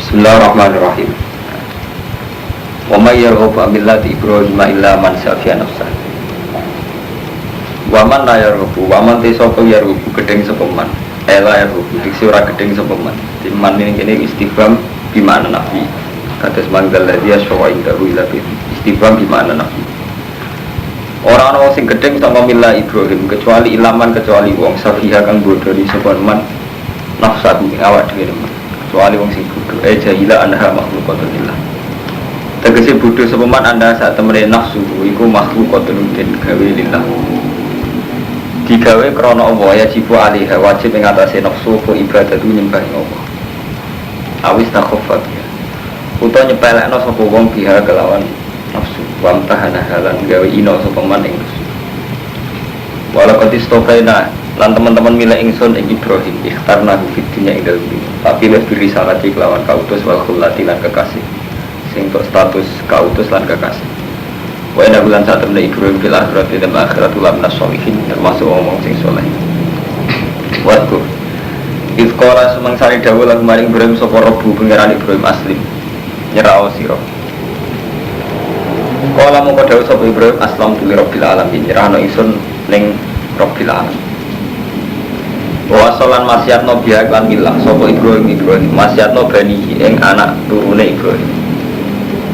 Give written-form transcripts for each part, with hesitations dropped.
Bismillahirrahmanirrahim. Wa may yarghabu an millati Ibrahim illa man safiya nafsah. Wa man la yarghabu wa man sapa yarghabu gedeng sapa man. Ela yarghabu diksi ora gedeng sapa man. Timan ini kene istifham bi makna nafi. Kados manggal ladhi aswa indahu ila bi istifham bi makna nafi. Ora ana sing gedeng saka millah Ibrahim kecuali ilaman kecuali wong safiha kang bodoni sapa man nafsa ing awak dhewe man. Kecuali wong sing bodho jahila anha makhluqatulillah. Tegese bodho sapa man anda sak temene nafsu iku makhluqatun den gawe lillah. Digawe krana Allah ya jibu alaiha wajib ing atase nafsu ku ibadatu nyembah Allah. Awis takhafat ya. Utawa nyepelekno sapa wong biha kelawan nafsu wa tahana halan gawe ino sapa man ing nafsu. Walaqad istofaina lan teman-teman milih ingsun ing Ibrahim ikhtarna fid dunya ing dalem dunya tapi lebih risalati kelawan kautus wal khullati lan kekasih sing untuk status kautus lan kekasih wa inna bulan saat temen Ibrahim fil akhirati dan akhirat ulam nasolihin termasuk omong sing soleh wadku ifqala semangsani dawuh lan maring Ibrahim sapa Rabbu pangeran Ibrahim aslim nyerao sira kala mongko dawuh sapa Ibrahim aslam tu rabbil alamin nyerahno ingsun ning rabbil alamin wasolan masyatno biha lan milah sapa Ibrahim masyatno bani ing anak turune Ibrahim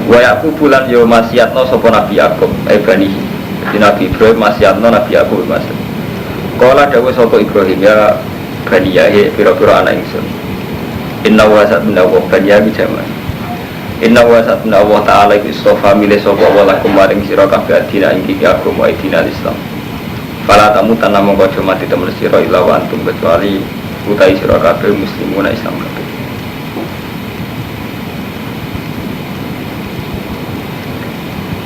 wa yaqub bulan yo masyatno sapa Nabi Yakub bani jadi Nabi Ibrahim masyatno Nabi Yakub mas kala dawuh sapa Ibrahim ya bani ya pira-pira anak ingsun inna wa satna wa bani ya jaman inna wa satna wa ta'ala istofa milih sapa wa lakum maring sira kabeh dina ing iki agama dina Islam. Fala tamu tanam mongko mati temen sira ila wa antum kecuali utai sira kabeh muslimuna Islam kabeh.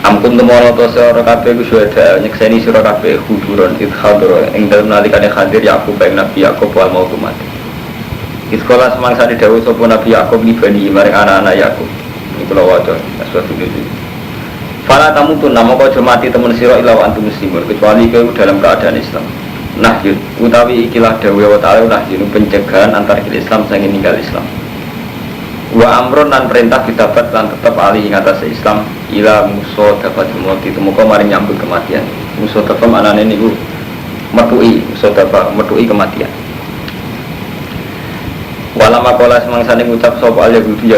Ampun temono to sira kabeh ku suweda nyekseni sira kabeh huduron idhadro ing dalem nalikane hadir Yakub ing Nabi Yakub wal mau mati. Iskola semangsane dawuh sapa Nabi Yakub ni bani maring anak-anak Yakub. Iki kula waca sesuatu iki. Fala tamu tun nama kau mati temen siro ilaw antum muslimun kecuali kau dalam keadaan Islam. Nah yun utawi ikilah dawuh wa ta'ala nah yun pencegahan antar Islam sang ninggal Islam. Wa amron dan perintah ditabat lan tetap alih ing atas Islam ila muso dapat mati temuka maring nyambut kematian. Muso dapat manane niku metui kematian. Walama kola semangsane ngucap sapa al Yahudi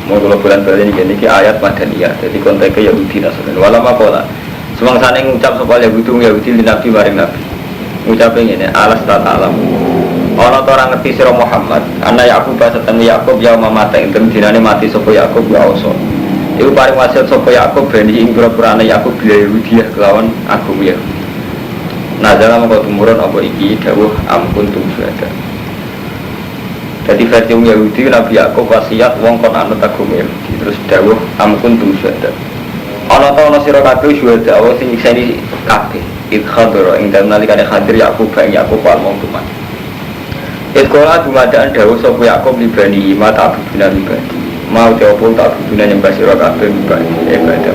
mau kalau bulan balik ini ayat Madaniyah jadi konteksnya Yahudi Nasrani walama pola semangsane ngucap soal Yahudi di Nabi maring Nabi ngucapin ini alas tak alam orang ngerti sira Muhammad anak Yakub basatan Yakub ya mamata indem dinane mati sopo Yakub ya oso itu paling wasiat sopo Yakub bani ing pura-pura anak Yakub bila Yahudi kelawan agama Yahudi nazala mengko tumurun apa iki dawuh ampun tum syuhada. Jadi versi Yahudi Nabi Yakub wasiat wong kon anut agama Yahudi terus dawuh amkun tum syuhada. Ana ta ana sira kabeh syuhada wa sing nyekseni kabeh idkhadra ing dalem nalikane hadir Yakub bang Yakub wal mautuman. Idkola dumadaan dawuh sapa Yakub libani ma ta'buduna libani. Mau teopun ta'buduna nyembah sira kabeh libani ibadah.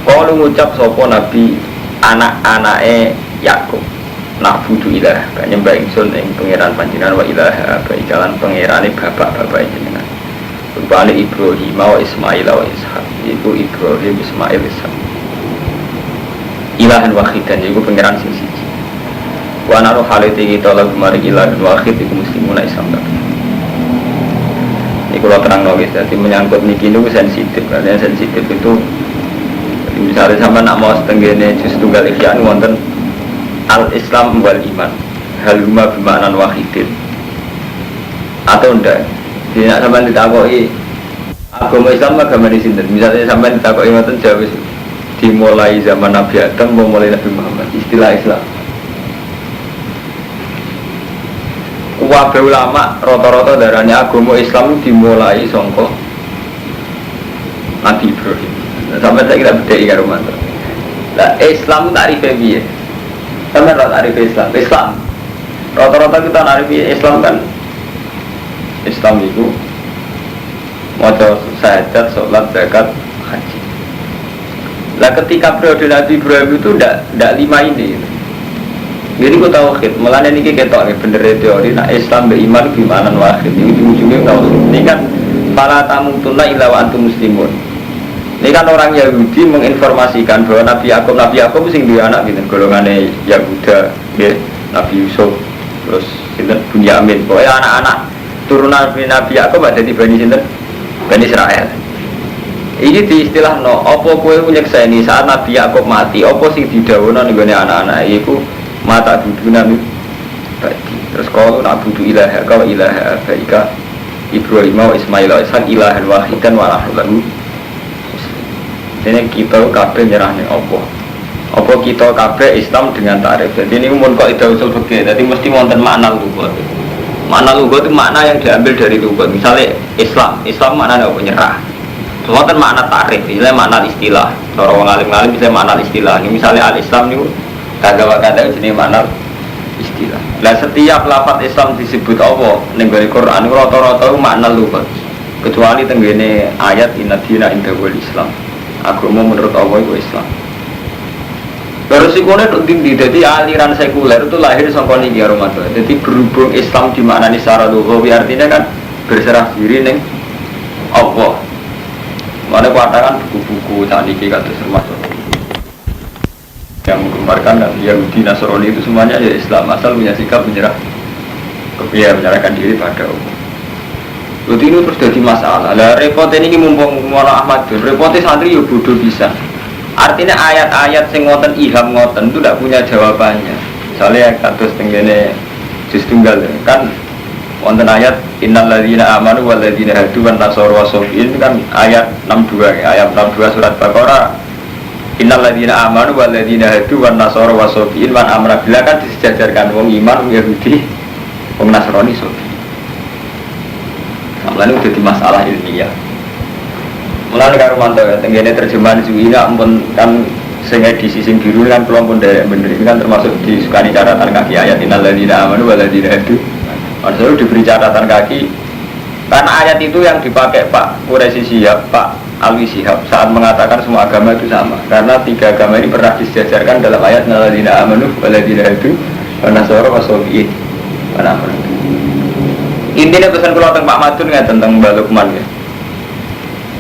Kalau ngucap sapa Nabi anak-anake Yakub nak budu ilah, nyembah ingsun ing pangeran panjenengan wa ilaha baikalan pangerane bapak-bapak jenengan. Rupane Ibrahim wa Ismail wa Ishak. Iku Ibrahim, Ismail, Ishak. Ilahan wahidan iku pangeran sing siji. Wa naru haliti kita lagu mari ilahan wahid iku muslimuna Islam kabeh. Iku lo terang guys, jadi menyangkut niki niku sensitif, karena sensitif itu misalnya sampai nak mau setenggene juz tunggal ihyan wonten al-Islam wal iman haluma bimaknan wahidin atau ndak tidak sampai ditakoi agama Islam agama di sini misalnya sampai ditakoi ngoten jauh dimulai zaman Nabi Adam memulai Nabi Muhammad istilah Islam wabe ulama rata-rata darahnya agama Islam dimulai songko Nabi Ibrahim sampai saya kira beda karo mantu lah Islam tarifnya piye sampai tarif Islam rata-rata kita tarif Islam kan Islam itu maca syahadat, sholat, zakat, haji. Lah ketika periode Nabi Ibrahim itu tidak lima ini Jadi ku tauhid, malah ini kita bener teori. Nah Islam beriman bimanan wahid. Ini ujungnya tauhid. Ini Fala tamutunna illa wa antum muslimun. Ini kan orang Yahudi menginformasikan bahwa Nabi Yakub sing duwe anak gitu, golongane Yahuda, nggih, Nabi Yusuf, terus sinten Bunyamin. Pokoknya anak-anak turunan Nabi Yakub ada di Bani sinten? Bani Israel. Ini diistilah no, apa kowe nyekseni saat Nabi Yakub mati, apa sing didhawuhna ning gone anak-anak iku mata duduna badi. Terus kalau nak budu ilaha ka ilaha abaika Ibrahim wa Ismail wa Ishaq ilahan wahidan wa lahu. Ini kita kabeh nyerah ning Allah. Apa kita kabeh Islam dengan tarif. Jadi ini mun kok ida usul fikih. Jadi mesti wonten makna lughat. Makna lughat itu makna yang diambil dari lughat. Misalnya Islam maknanya apa nyerah. Wonten makna tarif, misalnya makna istilah. Cara wong alim-alim bisa makna istilah. Misalnya al-Islam niku kata-kata jenenge makna istilah. Lah setiap lafaz Islam disebut apa ning Quran niku rata-rata makna lughat. Kecuali tenggene ayat inna dina indahul Islam. Agama menurut Allah itu Islam. Terus ikone tok ndi dadi aliran sekuler itu lahir saka niki Ramadan. Jadi berhubung Islam dimaknani secara lughawi artinya kan berserah diri ning Allah. Mana katakan buku-buku saat ini kata termasuk yang menggambarkan kan Yahudi Nasrani itu semuanya ya Islam asal punya sikap menyerahkan diri pada Allah. Jadi ini terus jadi masalah. Lah repot ini mumpung Mono Ahmad repotnya santri ya bodoh bisa. Artinya ayat-ayat sing ngoten iham ngoten itu tidak punya jawabannya. Misalnya kados tenggene juz tunggal kan wonten ayat innal ladzina amanu wal ladzina hadu wan nasara wasofiin kan ayat 62 ayat 62 surat Baqarah. Innal ladzina amanu wal ladzina hadu wan nasara wasofiin man amra billah kan disejajarkan wong iman wong Yahudi wong Nasrani sofi. Lalu jadi masalah ilmiah. Mulane karo mantau ya tenggene terjemahan Zuhina ampun kan sing edisi sing biru kan kula pun derek bener ini kan termasuk disukani catatan kaki ayat innal ladzina amanu wal ladzina hadu. Maksudnya diberi catatan kaki karena ayat itu yang dipakai Pak Quraisy Shihab, Pak Alwi Shihab saat mengatakan semua agama itu sama karena tiga agama ini pernah disejajarkan dalam ayat alladzina amanu walladzina hadu wan nasara wasofiin. Intinya pesan kula teng Pak Madun ya tentang Mbak Lukman ya.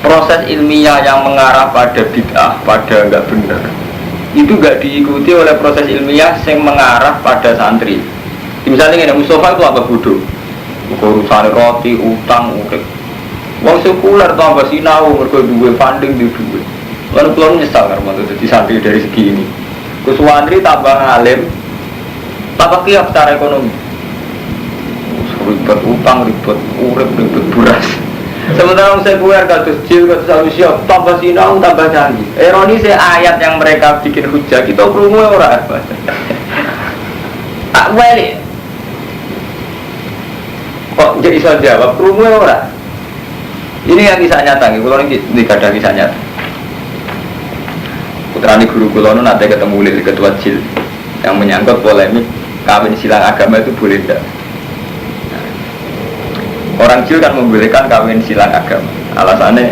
Proses ilmiah yang mengarah pada bid'ah, pada enggak benar itu enggak diikuti oleh proses ilmiah yang mengarah pada santri. Misalnya ini Mustafa itu apa bodoh? Urusan roti, utang, urip. Wong sekuler itu apa sinau, mereka duwe funding di duwe. Lalu keluar nyesal karena itu jadi santri dari segi ini. Kuswandri tambah ngalim, tambah kiat secara ekonomi. Ribet utang, ribet urip, ribet buras. Sementara orang sekuler kados jil, kados manusia, tambah sinau, tambah canggih. Ironisnya ayat yang mereka bikin hujah kita krungu ora apa. Tak balik. Kok jadi iso jawab krungu ora? Ini yang kisah nyata, kalau ini ada kisah nyata. Putrani guru kula nu nate ketemu oleh ketua JIL yang menyangkut polemik kawin silang agama itu boleh tidak. Orang JIL kan membolehkan kawin silang agama. Alasannya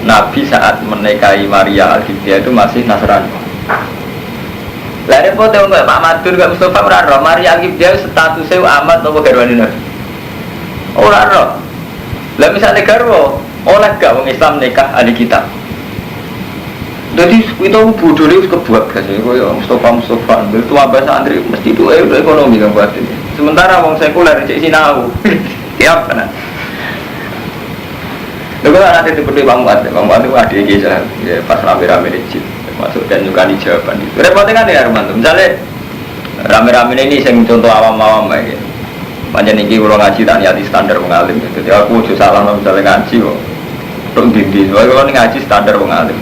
Nabi saat menikahi Maria Al-Qibtiyah itu masih Nasrani. Lah repot untuk Pak Madun gak Mustafa ora roh Maria Al-Qibtiyah statusnya amat apa garwane Nabi. Ora roh. Lah misalnya garwo oleh gak wong Islam nikah ahli kitab. Jadi itu bodoh itu kebuat kasih koyo Mustafa itu abah santri mesti itu ekonomi kan buat ini. Sementara wong sekuler cek sinau. Siap kan? Lalu nanti seperti Bang Muat itu adik kisah ya, pas rame-rame di JIL masuk dan juga di jawaban itu. Repotnya kan ya Armando. Misalnya rame-rame ini yang contoh awam-awam ya. Panjang ini kalau ngaji tak niati standar mengalim. Jadi aku udah salah misalnya ngaji kok. Tung dindi. Kalau ngaji standar mengalim.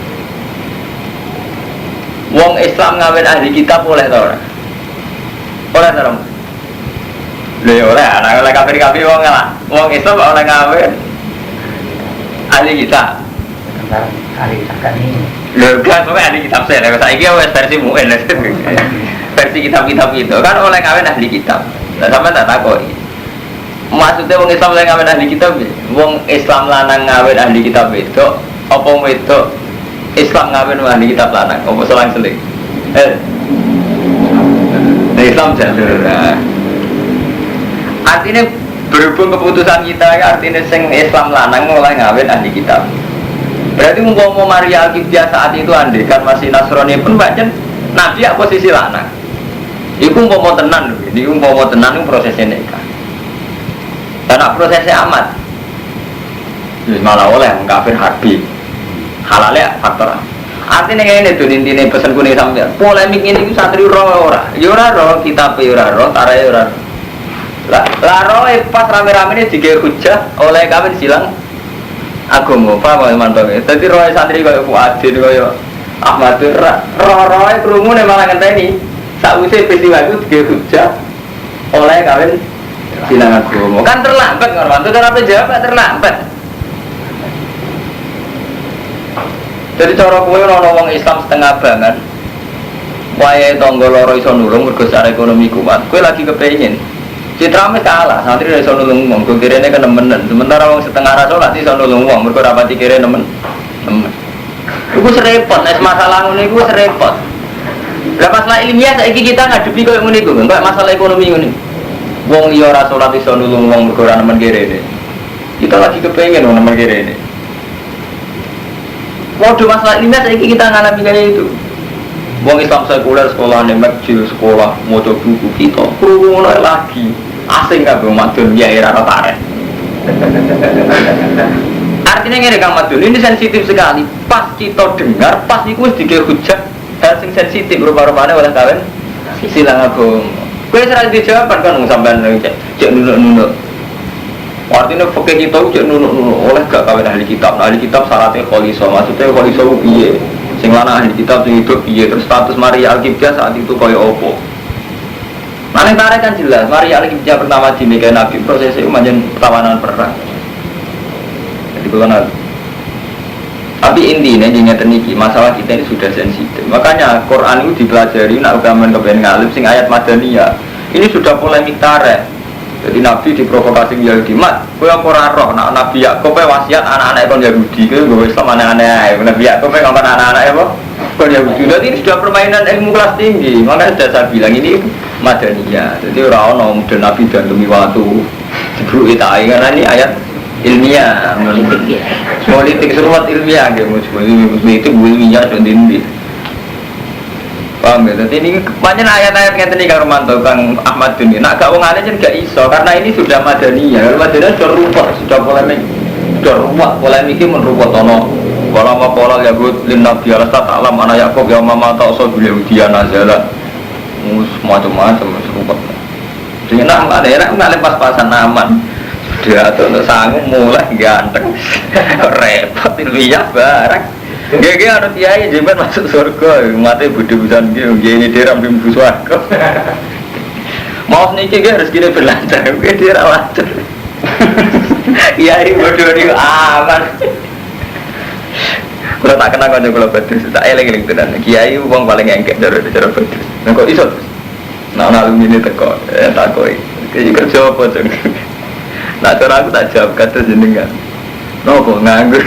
Wong Islam ngawin ahli kitab boleh tau ora? Oleh tau ora? Lha oleh ana oleh kafir-kafir wong lah. Wong Islam oleh ngawin ahli kitab. Ahli kitab kan ini. Lho kan sampe ahli kitab saya saiki wis versi mu'en. Versi kitab-kitab itu kan oleh ngawin ahli kitab. Lah sampe tak takoki. Maksudnya wong Islam oleh ngawin ahli kitab, wong Islam lanang ngawin ahli kitab itu apa wedok Islam ngawin ahli kitab lanang, apa selang-seling? Islam jalur. Artinya Berhubung keputusan kita artinya sing Islam lanang mulai ngawin ahli kitab. Berarti umpama Maria Al-Qibtiyah saat itu andai kan masih Nasrani pun pancen Nabi ya posisi lanang. Iku umpama tenan lho, ini umpama tenan itu prosesnya nikah. Karena prosesnya amat. Wis malah oleh kafir harbi. Halalnya faktor. Artinya ngene itu intine pesen kuning sampeyan. Polemik ini santri ora. Ya ora ro, kitab ya ora ro, tarae ora. Lah roe pas rame-rame ini digawe hujah oleh kawin silang agama, paham mantap. Dadi roe santri kaya Fuadin kaya Ahmad roe krungu malah ngenteni sakwise peristiwa itu digawe hujah oleh kawin silang agama. Kan terlambat kan mantu cara jawab terlambat. Jadi cara kowe ana wong Islam setengah banget. Wae tangga loro iso nulung mergo secara ekonomi kuat. Kowe lagi kepengin Citra mes kalah, santri iso nulung wong, kok kirene kan nemen. Sementara wong setengah ra salat iso nulung wong, mergo rapati kire nemen. Iku serepot, nek masalah ngono iku serepot. Lah masalah ilmiah saiki kita ngadepi koyo ngene iku, kok masalah ekonomi ngene. Wong liya ora salat iso nulung wong mergo ora nemen kirene. Kita lagi kepengen wong nemen kirene. Waduh masalah ilmiah saiki kita ngalami kayak itu. Wong Islam sekuler sekolah nemek jil sekolah maca buku kita ngono lagi asing kabeh madun ya era rotare. Artinya ngene Kang Madun ini sensitif sekali. Pas kita dengar pas iku wis dikira hujah hal sing sensitif rupa-rupane oleh kawin silang agama. Kowe ora dijawab kan sampean cek nunuk-nunuk. Artinya fikih kita cek nunuk-nunuk oleh gak kawin ahli kitab. Ahli kitab syaratnya kholiso, maksudnya kholiso piye? Sing lanang ahli kitab sing hidup piye terus status Maria Al-Qibtiyah saat itu kaya apa. Maning tarik kan jelas Maria Al-Qibtiyah pertama dinikahi Nabi prosesnya itu manjen pertawanan perang. Jadi kalau tapi intinya ngeten iki masalah kita ini sudah sensitif. Makanya Quran itu dipelajari nak ugaman kepen ngalim sing ayat Madaniyah. Ini sudah polemik tarik. Jadi Nabi diprovokasi Yahudi mat, kowe apa ora roh nak Nabi Yakub wasiat anak-anak kon Yahudi kowe nggo Islam aneh-aneh. Nabi Yakub ngomong anak-anak apa? Kon Yahudi. Jadi ini sudah permainan ilmu kelas tinggi. Makanya sudah saya bilang ini Madaniyah. Jadi ora ono mudun Nabi dan lumi watu. Dibruki tak karena ini ayat ilmiah. Politik suruhat ilmiah nggih itu ilmiah condindi. Paham ya? Jadi ini banyak ayat-ayat ngeten iki karo Romanto Kang Ahmad Duni. Nak gak wong alim jen gak iso karena ini sudah Madaniyah. Madaniyah sudah ruwet, sudah polemik. Sudah ruwet, polemik iki men ruwet ono. Wala maqala yaqut lin nabi alasta ta'lam ana Yaqub ya mama ta'sa bil yahudiya nazala. Macam-macam ruwet. Jadi nak ngalim pas-pasan aman. Sudah untuk sanggup mulai ganteng. Repot ilmiah barang. Gege anu kiai jemben masuk surga, mate bodho-bodhan iki ini diram bimbu swarga. Mau niki ge rezekine berlancar, ge dira lancar. Kiai bodho niku aman. Kalau tak kenal kanca kula Badrus, tak eling-eling tenan. Kiai wong paling engkek cara Badrus. Nek kok iso? Nah alumni teko, tak koi. Iki kerja apa, Jeng? Nah cara aku tak jawab kata jenengan. Nopo nganggur.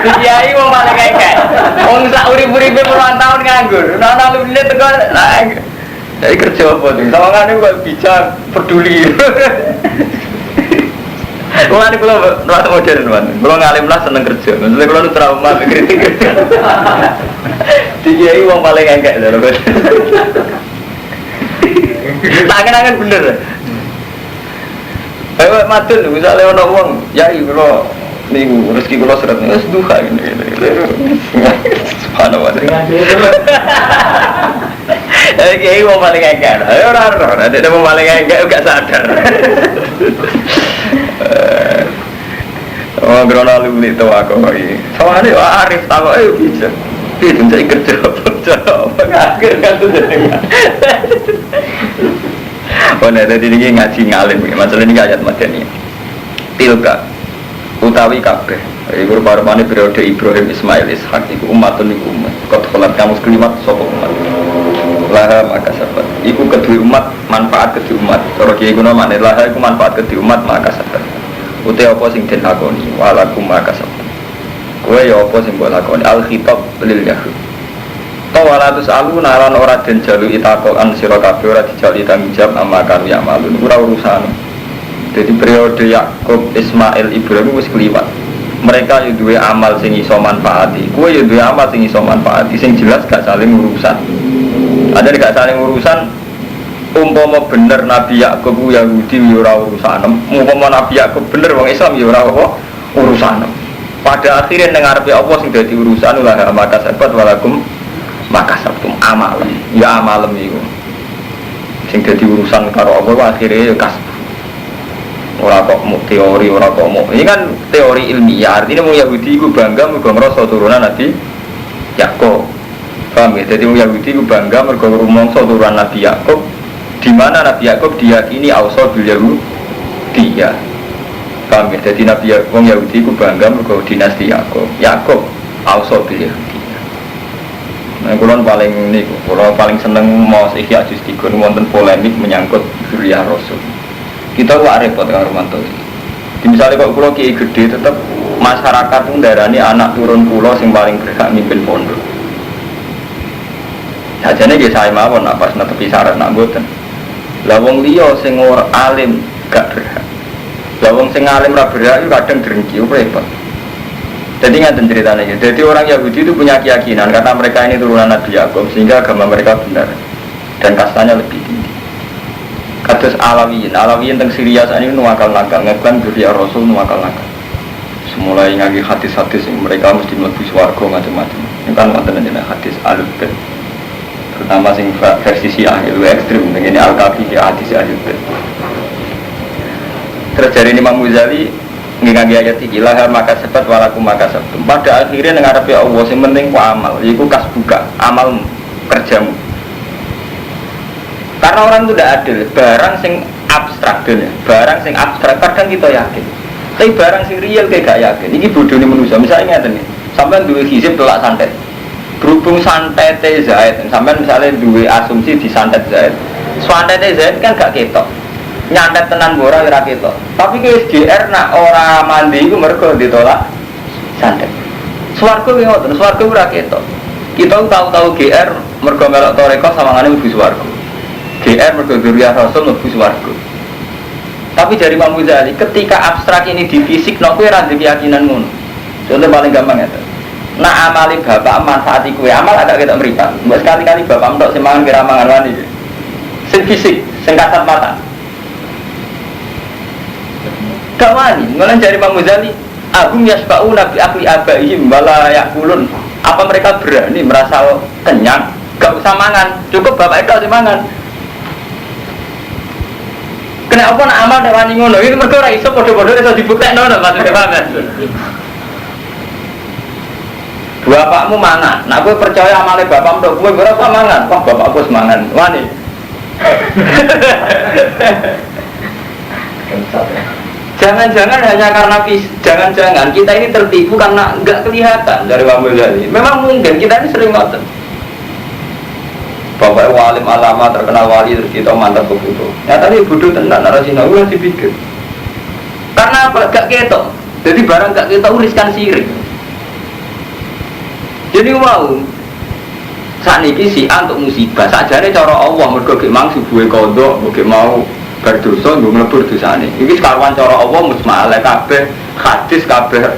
Kiai mau malah kayak wong sak urip-uripe puluhan tahun nganggur. Nah alumni teko jadi kerja apa tuh? Sawangane kok bisa peduli. Mulane kula nuwat modern wan. Kula ngalim lah seneng kerja. Maksudnya kula nu trauma kritik. Kiai wong paling engkek lho. Tak kenangan bener. Ayo matun misalnya ono wong, yai kula niku rezeki kula seret wis duha ngene. Subhanallah. Kiai wong paling engkek. Ayo ora ora, nek wong paling engkek gak sadar. Oh, grono alumni to aku iki. Soale Arif takoke bisa. Iki mencari kerja apa ngakir kan tuh jenengan. Oh, nah, tadi ini ngaji ngalim, masalah ini ayat Madaniyah. Tilka utawi kabeh. Iku rupa-rupane periode Ibrahim Ismail Ishak iku umatun iku umat. Kot kholat kamus kelimat sapa umat. Laha maka sabat. Iku kedue umat manfaat kedue umat. Cara kiye guna makne laha iku manfaat kedue umat maka sabat. Uti apa sing den lakoni walakum maka sabat. Kowe ya apa sing mbok lakoni al khitab lil yahud. walatus alu nalan ora den jalu itakokan sira kabeh ora dijali tanggung jawab amma kanu ya malun ora urusan. Jadi periode Yakub, Ismail, Ibrahim wis kliwat. Mereka yo duwe amal sing iso manfaati. Kowe yo duwe amal sing iso manfaati sing jelas gak saling urusan. Ada gak saling urusan umpama bener Nabi Yakub Yahudi yo ora urusan. Umpama Nabi Yakub bener wong Islam yo ora urusan. Pada akhirnya ning ngarepe Allah sing dadi urusan ulah maka sabat walakum maka sabtum amal. Ya amalem iku. Sing dadi urusan karo Allah akhirnya ya kasbu. Ora kok mau teori, ora kok mau. Ini kan teori ilmiah. Artinya mau Yahudi itu bangga mergo ngrasa turunan Nabi Yakub. Paham ya? Jadi mau Yahudi itu bangga mergo rumangsa turunan Nabi Yakub. Di mana Nabi Yakub diyakini ausa bil Yahudiyah. Paham ya? Jadi Nabi Yakub Yahudi itu bangga mergo dinasti Yakub. Yakub ausa bil Yahudiyah. Nah, kulon paling seneng mau Ihya Juz 3 wonten polemik menyangkut dzurriyyah Rasul. Kita gak repot dengan Romanto. Misalnya kalau pulau kiai gede, tetap masyarakat pun darani anak turun pulau yang paling berhak mimpin pondok. Sajane nggih saya mawon apa netepi syarat nak mboten. Lah wong liya sing ora alim gak berhak. Lah wong sing alim ra berhak kadang drengki repot. Jadi ngaten ceritanya gitu. Jadi orang Yahudi itu punya keyakinan kata mereka ini turunan Nabi Yakub sehingga agama mereka benar dan kastanya lebih tinggi. Kados Alawiyin teng Syria saat ini nuwakal-nakal, ngeklaim dzurriyyah Rasul nuwakal-nakal. Semulai ngaji hadis-hadis yang mereka mesti mlebu swarga macam-macam. Ini kan wonten jenenge hadis Al-Bait. Terutama sing versi Syiah itu ekstrem dengan Al-Kafi hadis Al-Bait. Terus dari Imam Ghazali ngaji ayat iki la maka sebat walakum maka sabtum. Pada akhirnya ning ngarepe Allah sing penting ku amal, yaiku kasbuka, amal kerjamu. Karena orang itu tidak adil, barang sing abstrak dene, barang sing abstrak kadang kita yakin. Tapi barang sing real kayak gak yakin. Ini bodohnya manusia. Misalnya ngeten nih, sampean duwe hizib tolak santet. Berhubung santet Zaid, sampean misalnya duwe asumsi di santet Zaid. Santet Zaid kan gak ketok. Nyantet tenan ora ora ketok. Tapi ke SGR nak ora mandi iku mergo ditolak santet. Swarga ki ngoten, swarga ora ketok. Kita tahu-tahu GR mergo melok toreko sawangane mlebu swarga. GR mergo dzurriyyah Rasul mlebu swarga. Tapi dari Imam Ghazali, ketika abstrak ini di fisik, kowe ora ndek keyakinan ngono. Contoh paling gampang ngeten. Nak amali bapak manfaati kowe amal agak ketok mripat. Mbok sekali-kali bapak mentok sing mangan kira mangan wani. Sing fisik, sing kasat mata. Gak wani, ngono dari Imam Ghazali, agum yasba'una bi akli abaihim wala yakulun. Apa mereka berani merasa kenyang? Gak usah mangan, cukup bapak itu harus mangan. Kenapa nak amal nek wani ngono? Iki mergo ora iso padha-padha iso dibuktekno lho maksudnya paham ya. Bapakmu mangan, nak kowe percaya amale bapakmu tok kowe ora usah mangan. Wah, bapakku wis mangan. Wani. Jangan-jangan hanya karena jangan-jangan kita ini tertipu karena enggak kelihatan dari Imam Ghazali. Memang mungkin kita ini sering ngoten. Bapak walim alama terkenal wali terus kita mantap begitu. Ya tadi bodoh tenan narasina ulah dipikir. Karena apa? Gak ketok. Jadi barang gak ketok riskan sirik. Jadi wow. Saniki si untuk musibah. Sajane cara Allah mergo gek mang subuhe kodok, gek mau berdosa nggo mlebur dosane. Iki sekawan cara Allah musma'ale kabeh hadis kabeh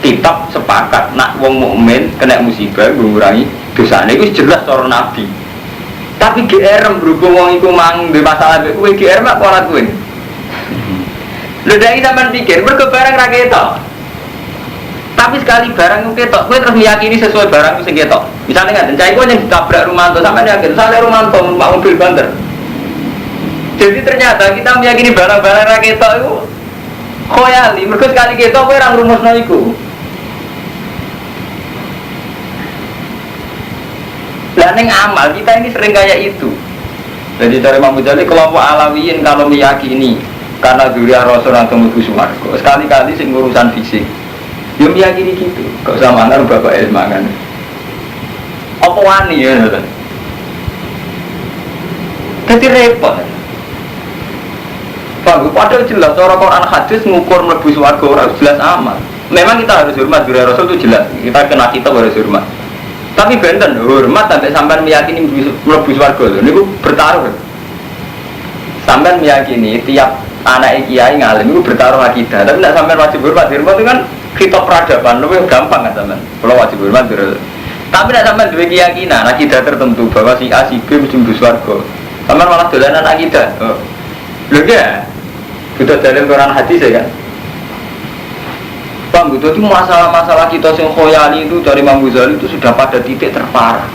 kitab sepakat nak wong mukmin kena musibah ngurangi dosane iku jelas cara Nabi. Tapi GR berhubung wong iku mang duwe masalah mek kowe GR mak kualat kowe. Lha dak sampean pikir mergo barang ra ketok. Tapi sekali barang itu ketok, kowe terus meyakini sesuai barang itu sing ketok. Misalnya ngaten, cah iku yang ditabrak Rumanto sampean yakin sale Rumanto numpak mobil banter. Jadi ternyata kita meyakini barang-barang ra ketok iku khoyali, mergo sekali ketok kowe ora ngrumusno iku. Lah ning amal kita ini sering kayak itu. Jadi dari Imam Ghazali kelompok Alawiyin kalau meyakini karena dzurriyyah Rasul atau mlebu swarga, sekali-kali sing urusan fisik. Yo meyakini gitu. Gak usah mangan bapak mangan. Apa wani ya? Jadi repot. Padahal jelas cara Quran hadis ngukur mlebu swarga ora jelas amal. Memang kita harus hormat dzurriyyah Rasul itu jelas. Kita kena kita harus hormat. Tapi benten hormat sampai sampean meyakini mlebu swarga lho niku bertaruh. Sampean meyakini tiap anak kiai ngalim niku bertaruh akidah. Tapi nek sampean wajib hormat itu kan kitab peradaban lebih gampang kan sampean. Kalau wajib hormat tapi nek sampean duwe keyakinan akidah tertentu bahwa si A si B mesti mlebu swarga. Sampean malah dolanan akidah. Lho ya. Kita dalam Quran hadis ya kan. Bang, itu masalah-masalah kita yang khoyali itu dari Imam Ghazali itu sudah pada titik terparah.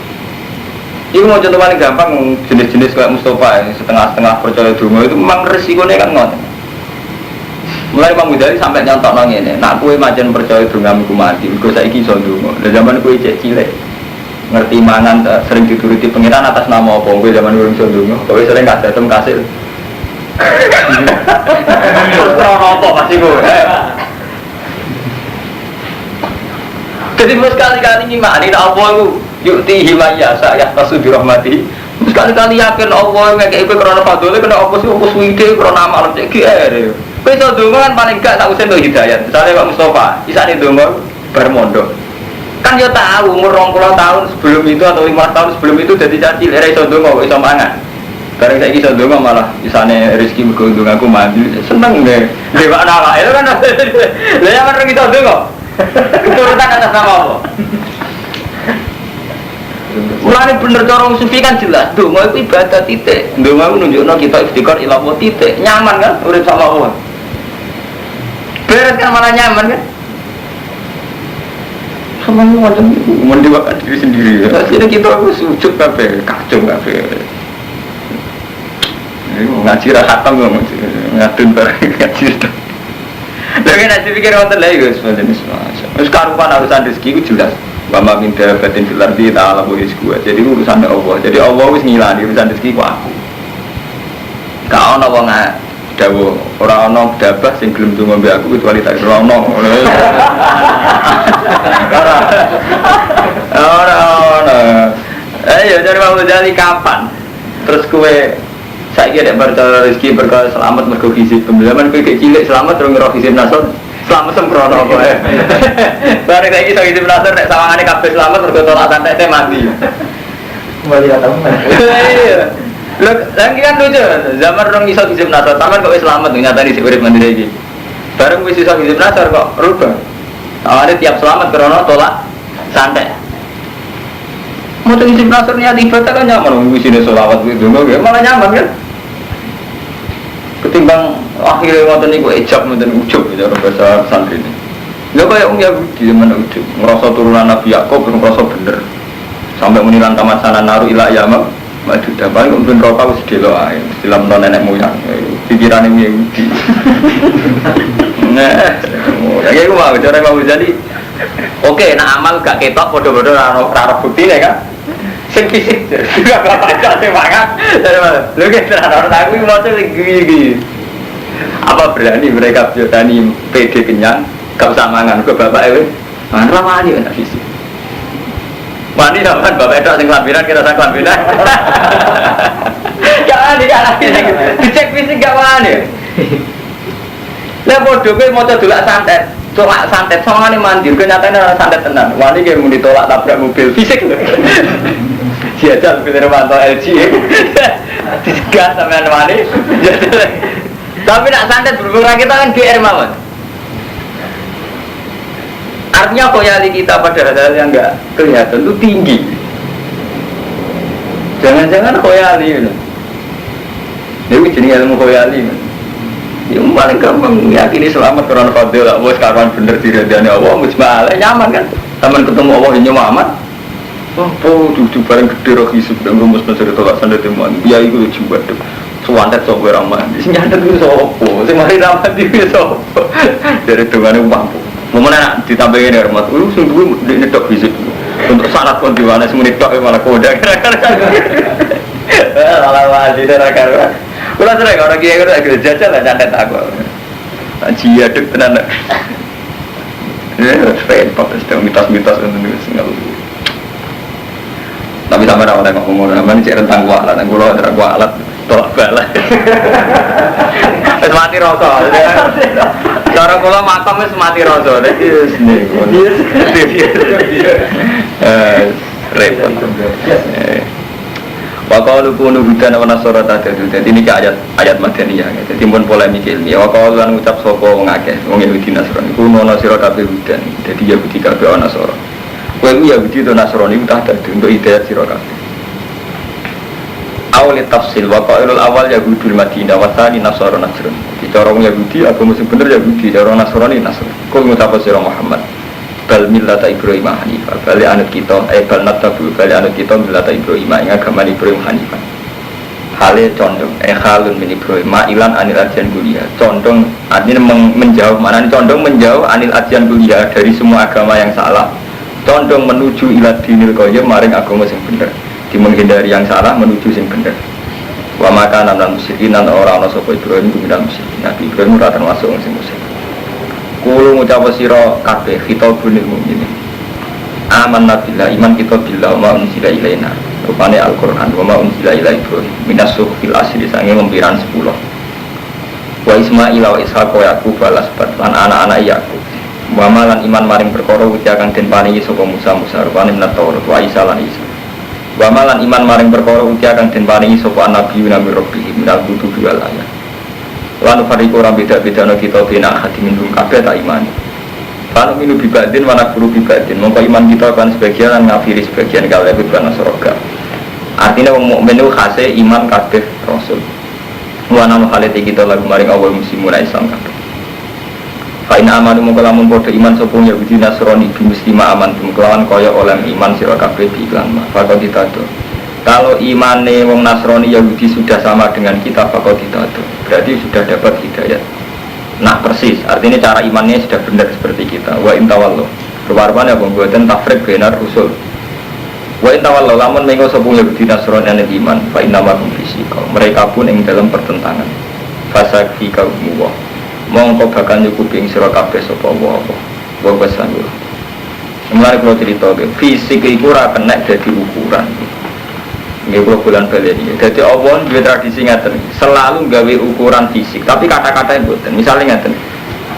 Ini mau contoh paling gampang jenis-jenis kayak Mustafa yang setengah-setengah percaya dungo itu memang resikonya kan ngoten. Mulai Imam Ghazali sampai nyontok nang ngene, nak kowe majen percaya dungamu mati, mergo saiki iso ndonga. Lah zaman kowe cek cilik ngerti mangan sering dituruti pengiran atas nama apa kowe zaman urung iso ndonga, kowe sering kasetem kasil. Terus apa pasti kowe. Jadi sekali-kali ngimani Allah itu yukti himayasa ya tasu dirahmati. Sekali-kali yakin Allah ngekek kowe krana fadhole kena apa sih apa suwide krana amal cek GR. Kowe iso ndonga kan paling gak tak usah untuk hidayat. Misale Pak Mustofa, isane ndonga bar mondok. Kan yo tahu umur 20 tahun sebelum itu atau 5 tahun sebelum itu dadi caci lek iso ndonga kok iso mangan. Bareng saiki iso ndonga malah isane rezeki mergo ndongaku mandi. Seneng deh. Dewa awake kan. Lah ya kan iso ndonga. Keturutan atas nama apa? Mulane bener cara sufi kan jelas, donga itu ibadah titik. Donga itu nunjukno kita iftikar ila Allah titik. Nyaman kan urip sama Allah. Beres kan malah nyaman kan? Sama macam mendewakan diri sendiri. Akhirnya kita sujud kabeh, kacung kabeh. Ngaji ra khatam kok ngadun bareng ngaji. Lagi nanti pikir wonten lha iku sebenarnya wis karupan urusan rezeki itu jelas. Mama minta batin filar di ta'ala wa rizku. Jadi urusannya Allah. Jadi Allah wis ngilani urusan rezeki ku aku. Ka ono wong dawuh ora ono dabah sing gelem donga mbek aku kecuali tak ora ono. Ora ono. Ayo cari mau jadi kapan? Terus kowe saiki nek percaya rezeki berkah selamat mergo hisib. Zaman kowe cilik selamat terus ngira hisib nasor. Selamat sempurna apa ya. Bareng saiki iso hisib nasor nek sawangane kabeh selamat mergo tolak santet mati. Kembali datang. Iya. Lho, lagi kan lucu. Zaman orang iso hisib nasor, sampean kok wis selamat nyatani sik urip mandiri iki. Bareng wis iso hisib nasor kok rubah. Awalnya tiap selamat karena tolak santet. Mau hisib nasor niat ibadah kan nyaman, wis sini sholawat itu malah nyaman kan. Ketimbang akhirnya ngoten niku ijab ngoten ujub cara bahasa santri ini. Lha kaya wong Yahudi zaman ujub, ngrasa turunan Nabi Yakub ngrasa bener. Sampai menilang tamat sana naru ila yamam, maju dapat untuk rokok wis delok ae, istilah nenek moyang. Pikirane Yahudi. Nah, ya iku mau cara mau jadi. Oke, nah amal gak ketok padha-padha ora buktine kan. Sing fisik juga bapak sing mangan dari mana? Lho ki tenan aku iki maca sing gigi. Apa berani mereka berani PD kenyang gak usah mangan ke bapak wis. Mangan ra wani ana fisik. Wani sampean bapak itu sing lambiran kita sak lambiran. Jangan fisik. Dicek fisik gak wani. Lah padha kowe maca dolak santet. Tolak santet sawangane mandir kenyataane ora santet tenan. Wani ki mung ditolak tabrak mobil fisik lho. Jajal pilih Romanto LG disegat sampean wani. Tapi nak santet berhubungan kita kan GR mawon. Artinya khoyali kita pada hal yang enggak kelihatan itu tinggi. Jangan-jangan khoyali gitu. Ini jenis ilmu khoyali. Yang paling gampang meyakini selamat karena fadil lah. Bos karuan bener diridani Allah mujmalah nyaman kan. Taman ketemu Allah ini nyaman. Oh, duduk bareng gede roh hisub dan rumus mencari tolak sandet teman. Biaya itu lucu banget. Suwantet sok ramah. Senyatet itu sopo. Semari ramah itu sopo. Dari tuannya mampu. Mana ditambahin ya rahmat. Sungguh dia netok hisub. Untuk syarat pun diwana semenit tok malah koda. Malah wajib dan akar. Ulah sering orang kiai itu agak jajal lah nyantet aku. Jia dek tenan. Repot. Sedang mitos-mitos itu singal. Tapi sama orang ngomong namanya cek rentang kualat, dan kulo ada kualat tolak balik. Mati rasa. Cara kulo matam mati rasa. repot. Waqalu kunu hudan wa nasara tadadu. Dadi niki ayat madaniyah. Dadi pun polemik ilmiah. Waqalu lan ngucap sapa wong akeh wong Yahudi Nasrani. Kuno nasira kabeh hudan. Dadi Yahudi kabeh ana nasara. Kowe ku Yahudi to Nasrani utah dadi untuk hidayat sira kabeh. Awal tafsil waqailul awal Yahudul Madinah wa tsani Nasara Najran. Cara wong Yahudi agama sing bener Yahudi, cara Nasrani Nasrani. Kowe ngucap sira Muhammad bal millata Ibrahim hanifah. Bal anut kita bal natabu bal anut kita millata Ibrahim ing agama Ibrahim hanifah. Hale condong halun min Ibrahim ma'ilan anil ajian kuliah. Condong artinya menjauh, maknanya condong menjauh anil ajian kuliah dari semua agama yang salah. Condong menuju ila dinil qayyim maring agama sing bener. Di menghindari yang salah menuju sing bener. Wa makanan lan musyrikin lan ora ana sapa Ibrahim kuminal musyrikin. Nabi Ibrahim ora termasuk sing musyrik. Kulo ngucap sira kabeh khitabun lil mukminin. Amanna billah iman kita billah wa unzila ilaina. Rupane Al-Qur'an wa ma unzila ila Ibrahim minas suhufil asli sange lempiran 10. Wa Ismail wa Ishaq wa Yaqub balasbat lan anak-anak Yaqub. Wa malan iman maring perkara uti akan den paringi sapa Musa rupane minat Taurat wa Isa lan Isa. Wa malan iman maring perkara uti akan den paringi sapa nabi nabi rabbih minal kutubi wal ayat. Lan fariqo ora beda-bedano kita bina hati minum kabeh tak imani. Kalau minu bibadin mana guru bibadin, mongko iman kita kan sebagian lan ngafiri sebagian kalau itu kan soroga. Artinya wong mukmin itu khase iman kabeh rasul. Wana halate kita lagu maring awal muslimun Islam kabeh. Fa in amanu mongko lamun padha iman sapa Yahudi Nasrani bi muslima aman kelawan kaya oleh iman sira kabeh diiklan mah. Fakon ditado. Kalau imane wong Nasrani Yahudi sudah sama dengan kita fakon ditado. Berarti sudah dapat hidayat. Nah persis, artinya cara imannya sudah benar seperti kita. Wa intawallo, rupa-rupanya pembuatan tafrik benar usul. Wa intawallo, lamun mengo sepung Yahudi Nasrani yang iman, fa innamakum fisikal. Mereka pun yang dalam pertentangan. Fasak fika umuwa. Mongko bakal nyukupi yang sira kabeh sapa apa. Wa basanul. Mulai kalau cerita fisik itu ora kena jadi ukuran. Nggih kula bulan bali iki. Dadi Allah duwe tradisi ngaten, selalu gawe ukuran fisik, tapi kata-kata mboten. Misale ngaten.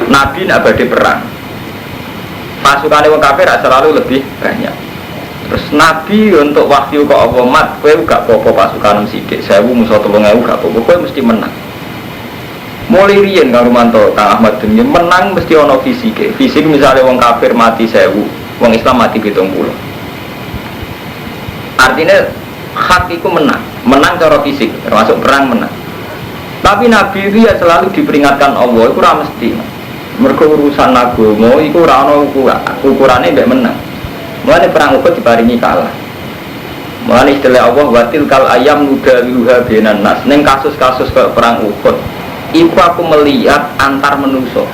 Nabi nek badhe perang. Pasukane wong kafir selalu lebih banyak. Terus Nabi untuk wahyu ke Allah mat, kowe gak apa-apa pasukan sithik, 1000 musuh 3000 gak apa-apa, kowe mesti menang. Mulai riyen karo manto Kang Ahmad Dunya menang mesti ana fisike. Fisik misale wong kafir mati 1000, wong Islam mati 70. Artinya hak itu menang cara fisik, termasuk perang menang. Tapi Nabi itu ya selalu diperingatkan Allah, itu ora mesti. Mergo urusan agama iku ora ana ukurane mbek menang. Mulane perang Uhud diparingi kalah. Mulane istilah Allah watil kal ayam nudawiluha bainan nas. Ning kasus-kasus kayak perang Uhud, iku aku melihat antar manusa.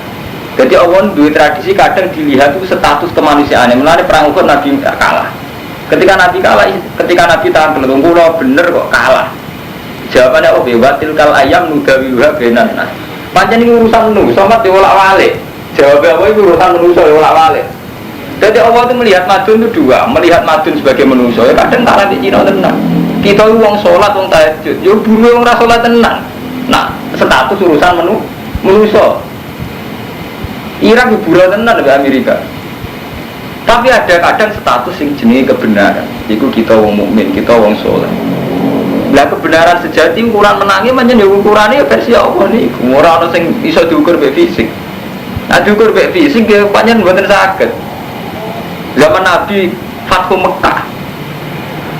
Jadi Allah duwe tradisi kadang dilihat itu status kemanusiaane. Mulane perang Uhud Nabi kalah. Ketika Nabi kalah, ketika Nabi tahan belum pulau bener kok kalah. Jawabannya oh bewatil kal ayam nudawiluha benan nas. Pancen ini urusan nu, somat diolak-walik. Jawabnya apa itu urusan manusia diolak-walik. Jadi Allah itu melihat madun itu dua, melihat madun sebagai manusia. Ya kadang tak di Cina tenang. Kita uang sholat, uang tahajud. Yo dulu orang sholat tenang. Nah status urusan manusia. Irak hiburan tenang di Amerika. Tapi ada kadang status yang jenis kebenaran. Itu kita wong mukmin, kita wong soleh. Lah kebenaran sejati ukuran menangi manjen ya ukurannya versi apa nih? Ora ana sing iso diukur mek fisik. Nah diukur mek fisik ya panjen mboten saged. Zaman Nabi Fathu Mekah.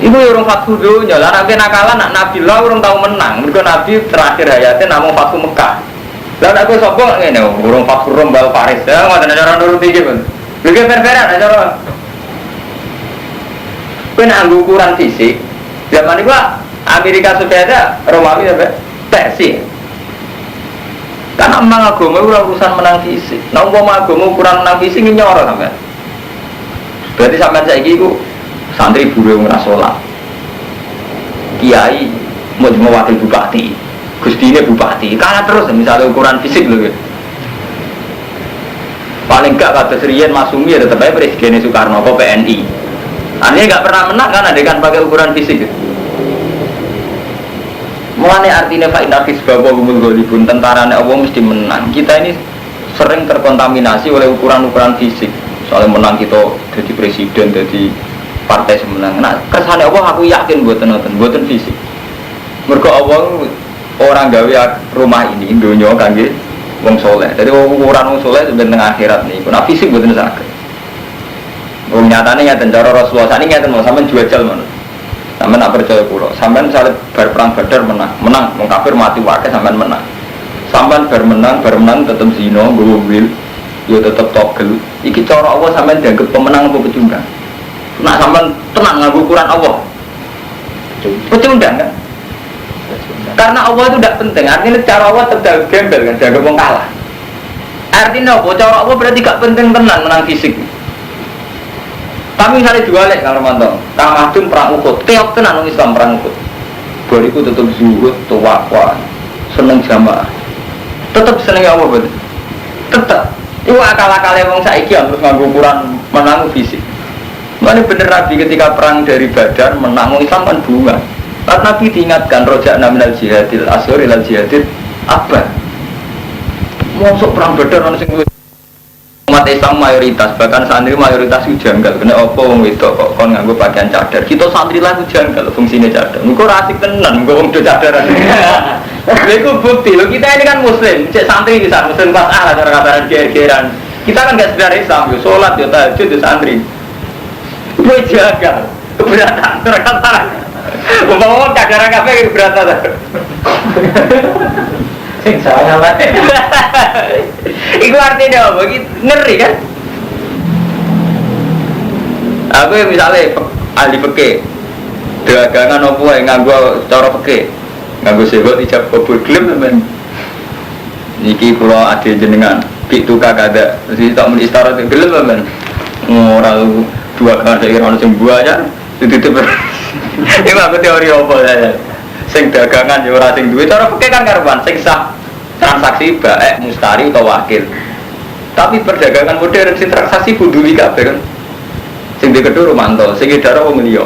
Iku ya urung Fathu dunya. Lah nek nakalan nak Nabi lah urung tau menang. Mergo Nabi terakhir hayatnya namung Fathu Mekah. Lah nek kowe sapa ngene urung Fathu Rom bal Paris. Ya ngoten cara nurut iki, Bang. Juga fair-fairan aja orang. Kena ukuran fisik. Zaman itu Amerika Soviet Romawi sampai Persia. Karena memang agama urusan menang fisik. Nah umpama agama ukuran menang fisik ini nyorot sampai. Berarti sampai saya itu santri buru ngerasolat. Kiai mau wakil bupati, Gusti ini bupati. Karena terus misalnya ukuran fisik loh. Paling enggak kata Serian Masumi ya tetap aja Presiden Soekarno apa PNI. Artinya enggak pernah menang kan adegan pakai ukuran fisik. Mulane artinya fa'inakis bahwa gumul golibun tentaranya Allah mesti menang. Kita ini sering terkontaminasi oleh ukuran-ukuran fisik. Soalnya menang kita jadi presiden, jadi partai semenang. Nah, kersane Allah aku yakin mboten fisik. Mergo Allah orang gawe rumah ini donya kangge wong soleh. Jadi ukuran wong soleh sebenarnya akhirat nih. Nah fisik mboten saged. Wong nyatane ngaten cara Rasulullah sakniki ngaten mau sampean jual men. Sampean nak percaya kula. Sampean misalnya bar perang Badar menang wong kafir mati wae sampean menang. Sampean bar menang tetep zina, nggawa wil, yo tetep togel. Iki cara Allah sampean dianggap pemenang apa pecundang? Nak sampean tenang nganggo ukuran Allah. Pecundang kan? Karena Allah itu tidak penting. Artinya cara Allah tetap gembel kan, dianggap wong kalah. Artinya apa? Cara Allah berarti gak penting tenang menang fisik. Tapi misalnya diwalek Kang Romanto, Kang Madun perang Uhud, keok tenan wong Islam perang Uhud. Bariku tetep zuhud, tawakal, seneng jamaah. Tetep seneng Allah betul. Tetep. Iku akal-akale wong saiki terus nganggo ukuran menang fisik. Mana bener Nabi ketika perang dari Badar menang Islam kan bunga. Karena Nabi diingatkan rojak naminal jihadil asghar ilal jihadil akbar. Masuk perang Badar ono sing umat Islam mayoritas, bahkan santri mayoritas itu janggal. Kena apa wong wedok kok kon nganggo pakaian cadar. Kita santri lah itu janggal fungsine cadar. Engko ra asik tenan engko wong do cadaran. Lha iku bukti lho kita ini kan muslim, cek santri bisa muslim pas lah cara kabaran gegeran. Kita kan gak sekedar Islam yo salat yo tahajud yo santri. Kowe jaga keberatan terkata. Umpama kadang kabeh keberatan. Sing salah wae. Iku artinya apa? Ngeri kan? Aku misalnya ahli fikih, dagangan apa yang nganggo cara fikih, nganggo sebut ijab kabul gelem men. Niki kula ade jenengan, pik tukak ada, mesti tak muni istara gelem men. Ora dua kan saya kira ono sing buaya, dititip. Iku aku teori apa ya? Sing dagangan ya ora sing duwe, cara fikih kan karuan sing sah transaksi baik mustari atau wakil. Tapi perdagangan modern sing transaksi kudu kabeh kan. Sing dikedhu romanto, sing edar wong liya.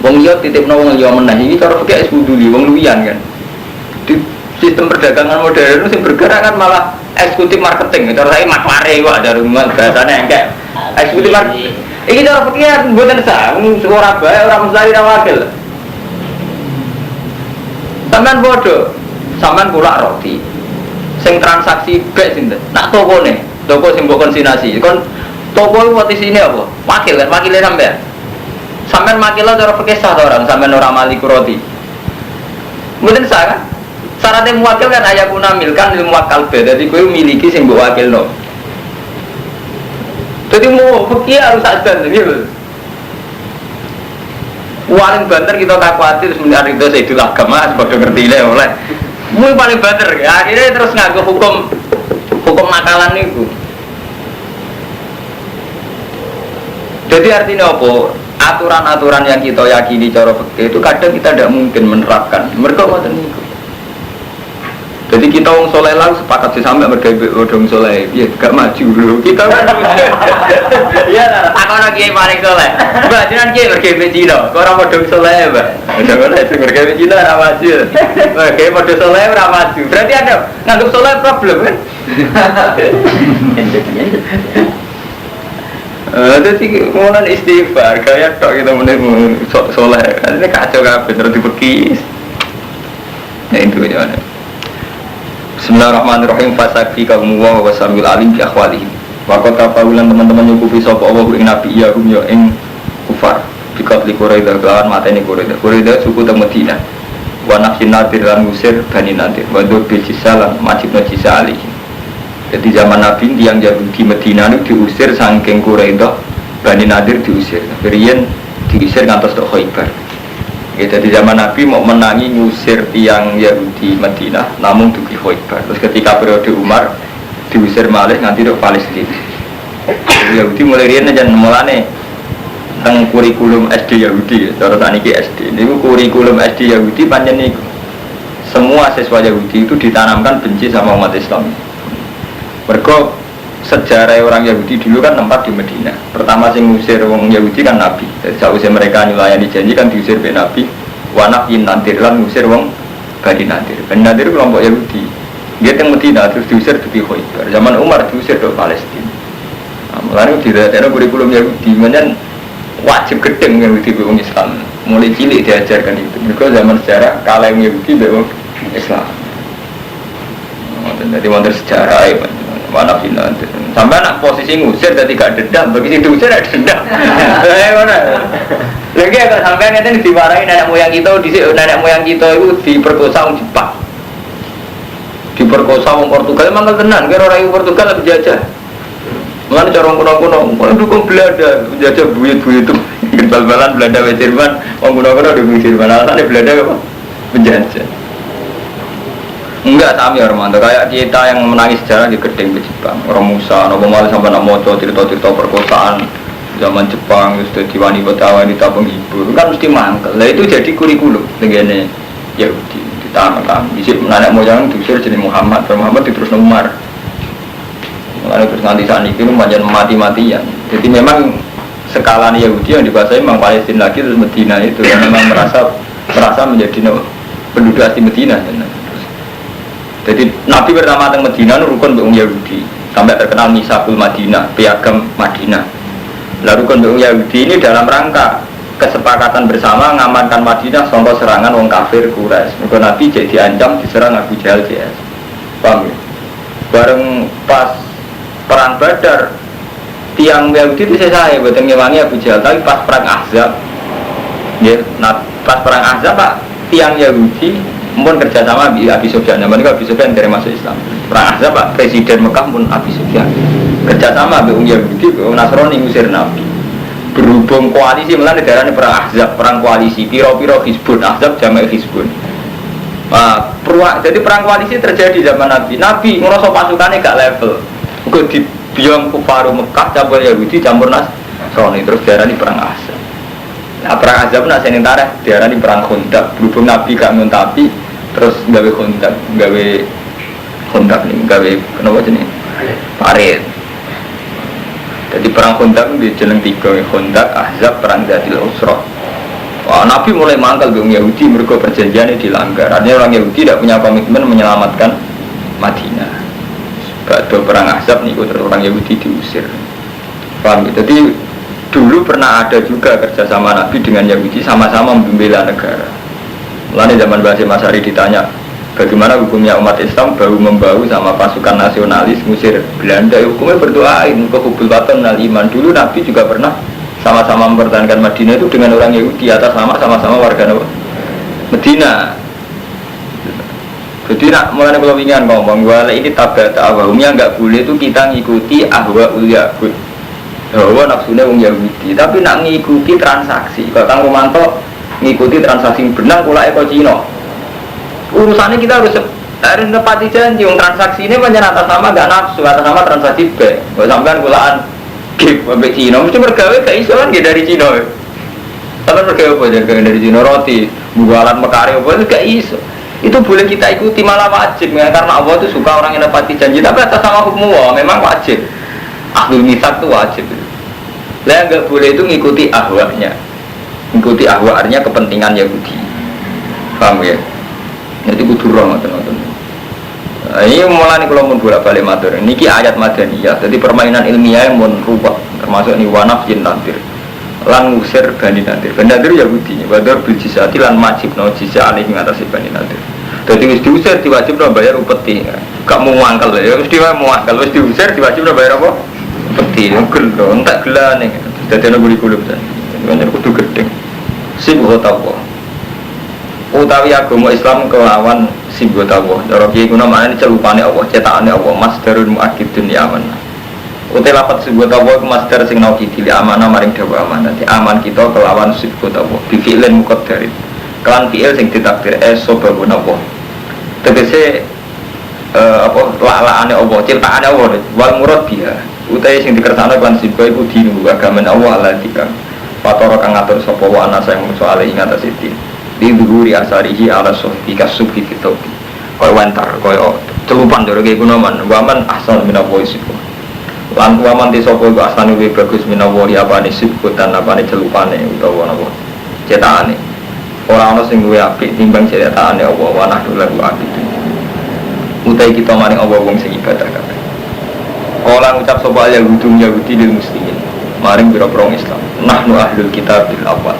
Wong liya titipno wong liya meneh iki cara fikih wis kudu wong luwian kan. Di sistem perdagangan modern sing bergerak kan malah eksekutif marketing. Cara saya maklare kok ada rumah bahasane engke. Eksekutif marketing. Iki cara fikih mboten sah, ora bae ora mustari ora wakil. Sampeyan bodoh. Sampean kula roti sing transaksi bek sinten nak tokone toko sing mbok konsinasi kon toko iki posisine apa wakil kan wakile sampean makila cara fikih sah orang sampean ora maliku roti mboten sah kan syaratnya muwakil kan ayakuna milkan lil muwakkal be dadi kowe miliki sing mbok wakilno dadi mau fikih harus sadar gitu paling banter kita takwatir terus mencari itu Sayyidul Agama sebagai ngerti oleh mui paling banter, akhirnya terus ngaku hukum nakalan itu. Jadi artinya apa? Aturan-aturan yang kita yakini cara fikih itu kadang kita tidak mungkin menerapkan. Mereka ngoten niku. Jadi kita wong soleh lah sepakat sih sampai bergawe odong soleh, ya gak maju dulu. Kita iya, takon lagi paling soleh. Mbak jenengan ki bergawe Cina, kok ora odong soleh, Mbak. Odong soleh sing bergawe Cina ora maju. Bergawe odong soleh ora maju. Berarti ada nganggep soleh problem kan? Jadi ngono istighfar, gaya tok kita meneh soleh. Ini kacau kabeh terus dibekis. Ya itu ya. Bismillahirrahmanirrahim fasakfi kaum wa wasamil alim bi akhwalihim. Waqat kafarulan teman-teman nyukupi sapa Allah ing nabi ya hum ya ing kufar. Bikatli Quraidah lawan mateni Quraidah. Quraidah suku teng Madinah. Wa nafsin nadir lan ngusir Bani Nadir. Wa bil jisalan majibna jisa alih. Jadi zaman Nabi yang Yahudi Madinah itu diusir saking Quraidah, Bani Nadir diusir. Riyen diusir ngantos tok Khaibar. Ya, jadi zaman Nabi mau menangi ngusir tiang Yahudi Madinah, namun dugi Khaibar. Terus ketika periode Umar diusir malih nganti ke Palestina. Yahudi mulai riyen aja mulane teng kurikulum SD Yahudi, cara saniki SD. Niku kurikulum SD Yahudi pancen niku. Semua siswa Yahudi itu ditanamkan benci sama umat Islam. Mergo sejarah orang Yahudi dulu kan tempat di Medina. Pertama sing ngusir wong Yahudi kan Nabi. Jadi sausé mereka nyulayani janji kan diusir be Nabi. Wa nafin nantir lan ngusir wong Bani Nadir. Bani Nadir kelompok Yahudi. Dia teng Medina terus diusir di Khaibar. Zaman Umar diusir ke Palestina. Nah, mulane diratekno kurikulum Yahudi menyen wajib gedeng Yahudi be wong Islam. Mulai cilik diajarkan itu. Mergo zaman sejarah kalah Yahudi be wong Islam. Jadi wonten sejarah ya, mana final. Sampai anak posisi ngusir jadi gak dendam, begitu diusir ada dendam. Mana? Lagi agak sampai nanti dimarahin nenek moyang kita itu diperkosa orang Jepang, diperkosa orang Portugal. Emang tenan, kira orang Portugal lebih jajah. Mengenai cara kuno-kuno, orang dukung Belanda, jajah buyut-buyut itu, bal-balan Belanda ke Jerman, orang kuno-kuno dukung Jerman. Alasannya Belanda apa? Penjajah. Enggak sami Armando, kayak kita yang menangis sejarah di gedeng ke Jepang. Orang Musa, Nabi Malah sampai nak moco cerita-cerita perkosaan zaman Jepang, sudah diwani wanita penghibur, kan mesti mangkel. Lah itu jadi kurikulum dengan Yahudi ditanam. Bisa menarik moyang diusir jadi Muhammad diterus Umar. Mulai terus nanti saat ini macam mati-matian. Jadi memang skala Yahudi yang dikuasai memang Palestina lagi terus Medina itu, yang memang merasa menjadi penduduk asli Medina. Jadi Nabi pertama datang Medina rukun dengan Yahudi sampai terkenal Misakul Madinah, piagam Madinah. Lalu rukun dengan Yahudi ini dalam rangka kesepakatan bersama mengamankan Madinah sampai serangan orang kafir Quraisy. Maka Nabi jadi diancam diserang Abu Jahal CS. Paham ya? Bareng pas perang Badar tiang Yahudi itu saya buatan ngewangi Abu Jahal, tapi pas perang Ahzab ya, nah pas perang Ahzab Pak tiang Yahudi pun kerjasama Abi Sufyan. Zaman itu Abi Sufyan dari masuk Islam. Perang Ahzab Pak Presiden Mekah pun Abi Sufyan kerjasama dengan Yahudi, Nasrani ngusir Nabi. Berhubung koalisi melalui daerah ini perang Ahzab, perang koalisi piro-piro Hizbun, Ahzab jamak Hizbun. Jadi perang koalisi terjadi zaman Nabi. Nabi ngerasa pasukannya gak level. Kok di biang kufaru Mekah campur Yahudi campur Nasrani, terus daerah ini perang Ahzab. Nah perang Ahzab nak senin tareh daerah ini perang Khandaq. Berhubung Nabi gak nguntapi terus gawe Khandaq nih, gawe kenapa jenis parit. Jadi perang Khandaq di jeneng 3, Khandaq, Ahzab, perang Dzatil Usra. Wah, Nabi mulai mangkal dengan Yahudi mergo perjanjiannya dilanggar. Artinya orang Yahudi tidak punya komitmen menyelamatkan Madinah. Pada perang Ahzab nih terus orang Yahudi diusir. Paham? Jadi dulu pernah ada juga kerjasama Nabi dengan Yahudi sama-sama membela negara. Mulai zaman Basim Asy'ari ditanya bagaimana hukumnya umat Islam bahu-membahu sama pasukan nasionalis ngusir Belanda, hukumnya berdoain ke hubul watan minal iman. Dulu Nabi juga pernah sama-sama mempertahankan Madinah itu dengan orang Yahudi atas nama sama-sama warga Medina. Jadi nak mulai kalau ingin ngomong bahwa ini tabat awamnya nggak boleh itu kita ngikuti ahwa ul Yahud, bahwa nafsunya orang Yahudi, tapi nak ngikuti transaksi. Kalau Kang Romanto ngikuti transaksi benar pula eko Cina. Urusannya kita harus nepati janji. Yang transaksi ini banyak atas nama gak nafsu, atas nama transaksi B. Kalau sampean kulaan gip sampai Cina, mesti bergawe gak iso kan dari Cina. Tapi bergawe apa jadi dari Cina roti, bualan mekari apa itu gak iso. Itu boleh kita ikuti malah wajib ya, karena Allah itu suka orang yang nepati janji. Tapi atas nama hukum Allah memang wajib. Ahlul mitsaq itu wajib. Lah nggak boleh itu ngikuti ahwanya. Mengikuti ahwa artinya kepentingan Yahudi. Paham ya? Jadi kudu roh ngoten-ngoten. Ini mulai kalau mun bolak-balik matur. Niki ayat Madaniyah. Jadi permainan ilmiah yang mun rubah termasuk ni wanaf jin nadir. Lan ngusir Bani Nadir. Bani Nadir Yahudi. Badar bil jizati lan majibno jizah alih ngatasi Bani Nadir. Jadi wis diusir diwajibno bayar upeti. Gak mau mangkel ya mesti mau mangkel wis diusir diwajibno bayar apa? Upeti. Gelo entek gelane. Dadi ana kurikulum ta. Bener kudu gedeng. Sibghatawa. Utawi agama Islam kelawan sibghatawa. Cara kiye kuna maknane celupane Allah, cetakane Allah, masdarun muakkidun ya aman. Utai lapat sibghatawa iku masdar sing naukidi li amanah maring dawa amanah. Dadi aman kita kelawan sibghatawa. Bi fi'lin muqaddarin. Kelan fi'il sing ditakdir sababun Allah. Tegese lalaane Allah, ciptaane Allah, wal murad biha. Utai sing dikersakno kelan sibghah iku dinu agama Allah Allah dikang. Fatoro kang ngatur sapa wa ana sing soal ing atas iki. Di dhuhuri asarihi ala suhbi kasubhi fitobi. Kaya wantar, kaya celupan dhewe iki gunaman. Waman ahsan minallahi sibku. Lan waman te sapa iku asane luwih bagus minallahi apane sibku tan apane celupane utawa napa cetakane. Ora ana sing luwih apik timbang cetakane Allah wa nahdu lahu abid. Utai kita maring Allah wong sing ibadah kabeh. Kala ngucap sapa Yahudi lil muslimin. maring biro-biro Islam. Nahnu ahlul kitabil awal.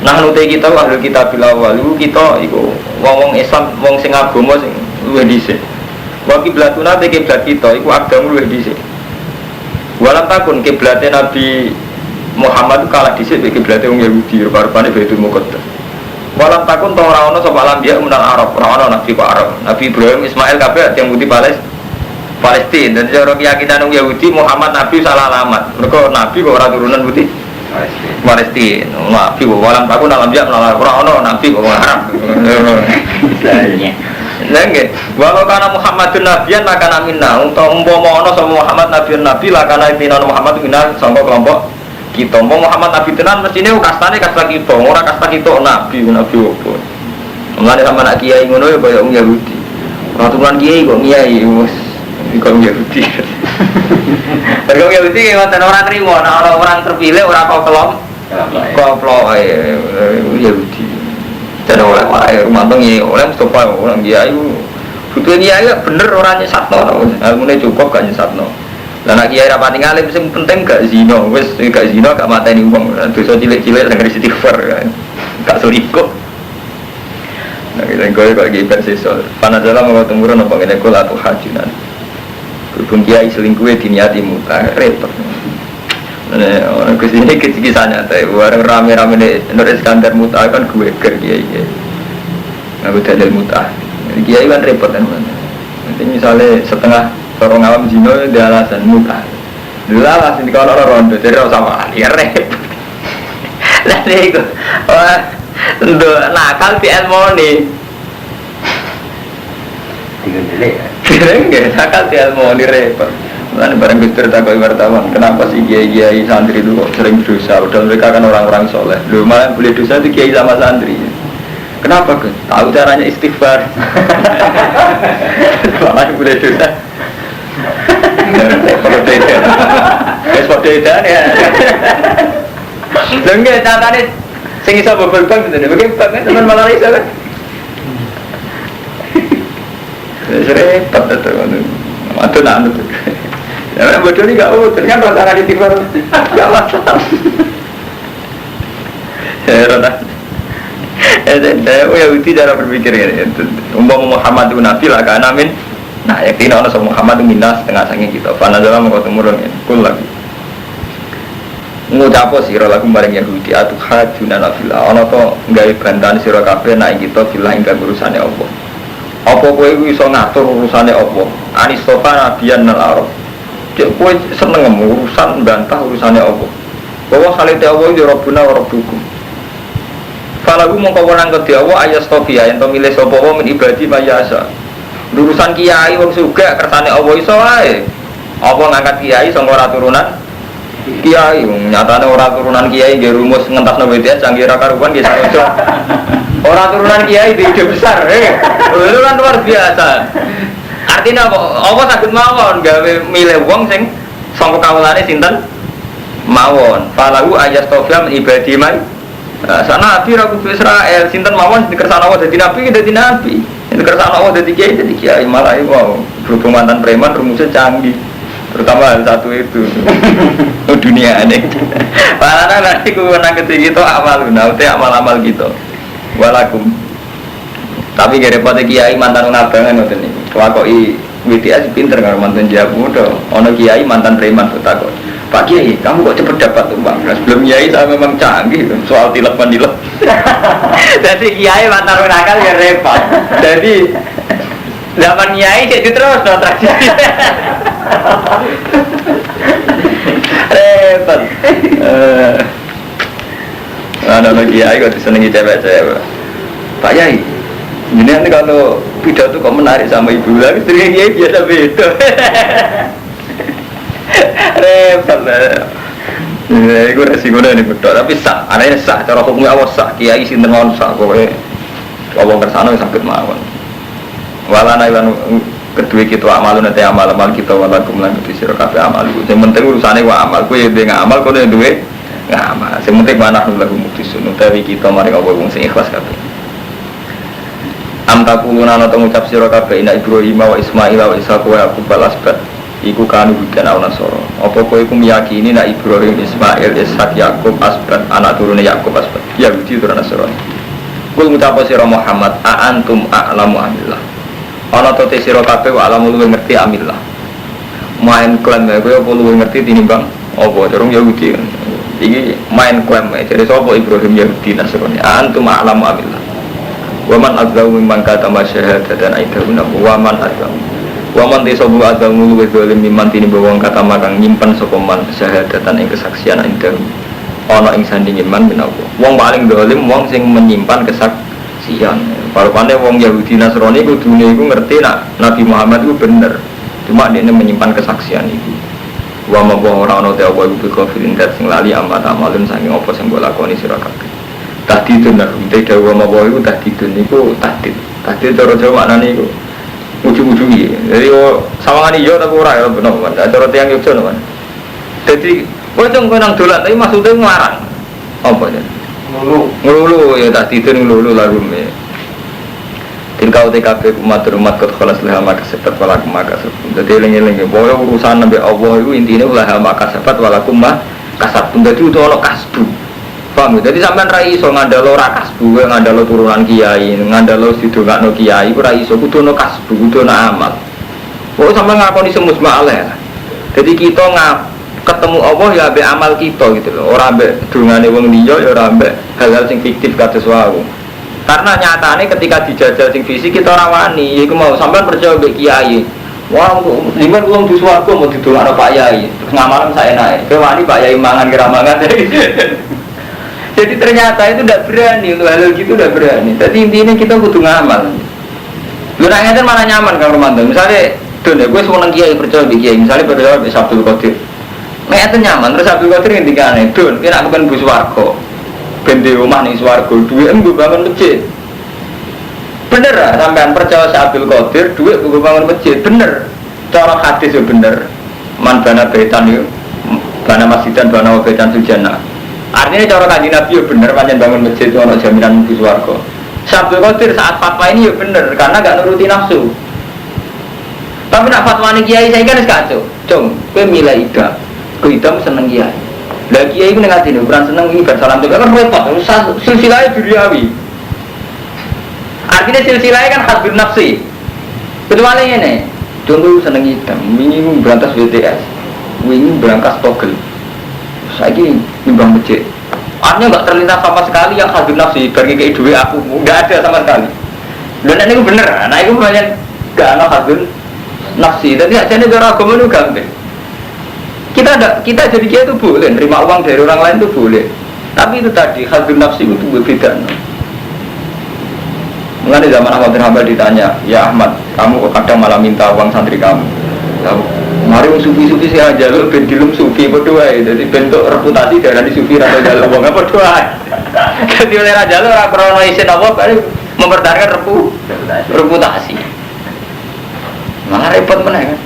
Nahnu te kita ahlul kitabil awal iku kita iku wong-wong Islam, wong sing agama sing luwih dhisik. Wa kiblatuna te kiblat kita iku agama luwih dhisik. Walam takun kiblate Nabi Muhammad kalah dhisik mek kiblate wong Yahudi rupa-rupane Baitul Muqaddas. Walam takun to ora ana sapa lambiya menal Arab, ora ana nabi kok Arab. Nabi Ibrahim, Ismail kabeh yang putih Palestina. Dan cara keyakinan orang Yahudi Muhammad Nabi salah alamat. Mereka Nabi kok orang turunan putih Palestina. Nabi kok walam takun alam dia melalui Quran. Nabi kok Arab. Lagi, walau karena Muhammadun Nabiyan lah karena minna. Untuk umpama ono sama Muhammad Nabi lah karena itu Muhammad minna sama kelompok kita. Muhammad Nabi tenan mestinya kastane kasta kita. Orang kasta kita Nabi opo. Mengenai sama nak kiai ngono ya kaya orang Yahudi. Peraturan kiai kok kiai Kau Yahudi. Kau Yahudi kalau orang terima, orang terpilih, orang kau kelom, Yahudi. Jadi orang rumah tangga, orang Mustafa, orang dia itu, butuh dia bener orangnya satno, ilmunya cukup gak nyesatno. Dan nak kiai rapat tinggal, yang penting gak zino, gak zino, gak mateni uang, dosa cilik-cilik, dengan istighfar, gak selingkuh. Nah kita kau kiai bersisol, panas dalam mau temurun apa ini kau atau hajunan. Berhubung kiai selingkuhnya diniati muta, repot. Orang kesini kisah nyata, orang rame-rame Nur Iskandar muta kan gue ker kiai. Aku dalil muta. Kiai kan repot kan. Nanti misalnya setengah orang awam zino dia alasan muta. Dulu alasan di kalau orang rondo jadi orang sama ya repot. Nanti itu, untuk nakal di Elmoni. Enggak, nakal di Elmoni repot. Karena barang Gustur takoi wartawan, kenapa sih kiai-kiai santri itu kok sering dosa? Padahal mereka kan orang-orang soleh. Loh malah boleh dosa itu kiai sama santri. Kenapa Gus? Tahu caranya istighfar. Malah boleh dosa. Seperti ya. Loh enggak, caranya sing iso bobol-bol gitu. Bagaimana banget teman malah iso kan? Repot itu kan. Aduh nak anut. Ya bodoh ni gak utuh kan rata di timur. Gak masalah. Heran. Yahudi cara berpikir ini. Umpama Muhammad itu nabi lah kan amin. Nah yakin orang sama Muhammad itu minas setengah sange kita. Fana dalam kau temurun ini. Kul lagi. Ngucapo sira lagu bareng Yahudi atuh hajuna fillah. Ana to gawe bantahan sira kabeh nek kita fillah ing urusane Allah. Apa kowe iso ngatur urusane Allah? Aristofa nabiyan nal Arab. Cek kowe seneng urusan bantah urusane Allah. Bahwa salite Allah iki Rabbuna wa Rabbukum. Falagu mongko wenang kedhe Allah ayastofia ento milih sapa wae min ibadi mayasa. Urusan kiai wong sugih kersane Allah iso wae. Apa ngangkat kiai sangka ora turunan kiai, nyatane ora turunan kiai nggih rumus ngentasno WTS canggih ra karuan nggih sarojo. Ora turunan kiai di ide besar, itu kan luar biasa. Artinya apa saged mawon gawe milih wong sing sangka kawulane sinten mawon. Falahu ayastofia min ibadi man. Sana nabi ra kudu Israel, sinten mawon dikersane Allah dadi nabi dadi nabi. Dikersane Allah dadi kiai malah wow, berhubung mantan preman rumusnya canggih. Terutama satu itu. Dunia ini. Karena nanti kewenangan ketiga itu amal, nanti amal-amal gitu. Walakum. Tapi gak repotnya kiai mantan ngabangan ngoten niku. Kelakoki WTS pinter karo mantan jawab muda. Ono kiai mantan preman takut. Pak Kiai, kamu kok cepet dapat tumbang? Nah, sebelum kiai saya memang canggih soal tilep-tilep. Jadi kiai mantan nakal ya repot. Jadi zaman kiai jadi terus no tradisi. Repot. Ada lagi kiai kok disenengi cewek-cewek. Pak Yai, ini nanti kalau pidato kok menarik sama ibu lagi, sering kiai biasa beda. Repot lah. Itu resikonya ini betul, tapi sah. Anaknya sah, cara hukumnya awas sah. Kiai sinten mawon sah, pokoknya Allah kersana sakit mawon. Walana ilan kedua kita amal nanti amal kita walakum lan kudu sira kabeh amal. Sing penting urusane wa amal. Kowe dhewe ngamal, kowe duwe ngamal. Sing penting manah lagu mutusun utawi kita mari apa wong sing ikhlas kabeh. Am taquluna ana ngucap sira kabeh ina Ibrahim wa Ismail wa Ishaq wa Yaqub al asbat. iku kanu bukan au nasoro. Apa kowe iku meyakini nek Ibrahim, Ismail, Ishak, Yakub, asbat anak turune Yakub asbat Yahudi turun Nasrani. Kul ngucap sira Muhammad, a antum a'lamu amillah. Ana to te sira kabeh wa alamu luwih ngerti amillah. Main klaim kowe apa luwih ngerti tinimbang apa durung Yahudi. Iki main klaim jadi sapa Ibrahim Yahudi Nasrani. A antum a'lamu amillah. Wa man adzau mimman katama syahadatan aidahuna wa man adzau. Wa man tisabu adzau luwih zalim mimman tinimbang kata makang nyimpen sapa man syahadatan ing kesaksian aidahu. Ana ing sandingin man menawa. Wong paling zalim wong sing menyimpan kesaksian. Parupane wong Yahudi Nasrani kudune iku ngerti nak Nabi Muhammad itu bener. Cuma dia menyimpan kesaksian itu. Wa ma ora ana te apa iku kafirin dat sing lali amat amalun saking apa sing mbok lakoni sira kabeh. Tahdidun nek te wa ma iku tahdidun niku tahdid. Tahdid cara Jawa maknane iku ujug-ujugi. Jadi sawangane yo tapi ora ya bener kan. Cara tiyang yo jono kan. Dadi kowe kowe nang dolan tapi maksude nglarang. Apa ya? Ngelulu ya tahdidun ngelulu lagu me. Tilkau TKP umat kot kholas leha maka sepat walakum maka sepat. Jadi eling-eling bahwa urusan Nabi Allah itu intinya leha maka sepat walakum maka sepat. Jadi itu ono kasbu. Paham? Jadi sampean ra iso ngandalo ra kasbu, ngandalo turunan kiai, ngandalo sidongakno kiai, ora iso kudu ono kasbu, kudu ono amal. Pokoke sampean ngakoni semus ma'aleh. Jadi kita ketemu Allah ya ambek amal kita gitu loh. Ora ambek dungane wong liya ya ora ambek hal-hal sing fiktif kados wae. Karena nyatane ketika dijajal sing fisik kita rawani, yaiku mau sampean percaya mbek kiai. Wah, liman wong di swarga mau didongakno Pak Yai, terus ngamalan saenake. Kowe wani Pak Yai mangan kira mangan. Jadi ternyata itu tidak berani, untuk hal gitu tidak berani. Jadi intinya kita kudu ngamal. Lu nak ngeten malah nyaman Kang Romanto. Misalnya, don ya, gue seneng kiai percaya mbek kiai. Misalnya percaya mbek Abdul Qadir. Nek enten nyaman, terus Abdul Qadir ngendikane, "Don, kowe nak kepen bus swarga." Ben di omah ning swarga duwe mbok bangun masjid. Bener lah sampean percaya si Abdul Qadir duwe mbok bangun masjid, bener. Cara hadis yo bener. Man bana baitan yo bana masjidan bana baitan sujana. Artinya cara kanjeng Nabi yo bener pancen bangun masjid itu ono jaminan mlebu swarga. Si Abdul Qadir saat fatwa ini yo bener karena gak nuruti nafsu. Tapi nak fatwane kiai saya kan wis kacau. Cung, kowe milih ida. Kowe ida seneng kiai. Lah kiai iku ning atine ukuran seneng iki bar salam kan repot, silsilahe duniawi. Artinya silsilahe kan hadun nafsi. Kecuali ngene, contoh seneng hitam, wingi berantas WTS, wingi berangkas togel. Saiki nimbang masjid. Artinya enggak terlintas sama sekali yang hadun nafsi, bagi kayak duit aku, enggak ada sama sekali. Dan ini bener, nah itu banyak enggak ada hadun nafsi. Jadi ajane cara agama itu gampang. Kita jadi kiai itu boleh, nerima uang dari orang lain itu boleh. Tapi itu tadi hadun nafsi itu berbeda. Mengenai zaman Ahmad bin Hanbal ditanya, ya Ahmad, kamu kadang malah minta uang santri kamu. Lalu, mari sufi-sufi saya jalur ben dilem sufi berdua, jadi bentuk reputasi dari sufi atau jalur uang apa berdua. Jadi oleh jalur akrono isin apa, baru mempertahankan reputasi. Malah repot mana kan?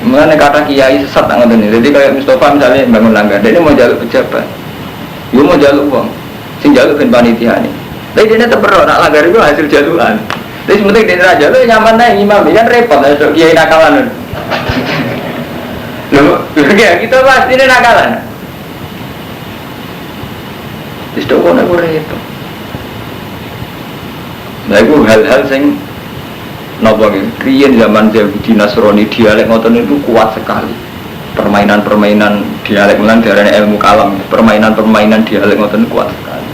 Mengenai kata kiai sesat nggak nih. Jadi kayak Mustafa misalnya bangun langgar, dia ini mau jaluk pejabat, dia mau jaluk uang, sing jaluk kan panitia nih. Tapi dia tetap berdoa, nak langgar itu hasil jaluan. Jadi sementing dia raja, lu nyaman nih imam, kan repot, ada kiai nakalan. Loh, kita pasti ini nakalan. Terus kok nak repot. Nah itu hal-hal sing napa nggih, riyen zaman Yahudi Nasrani dialek ngoten itu kuat sekali. Permainan-permainan dialek menan darane ilmu kalam, permainan-permainan dialek ngoten kuat sekali.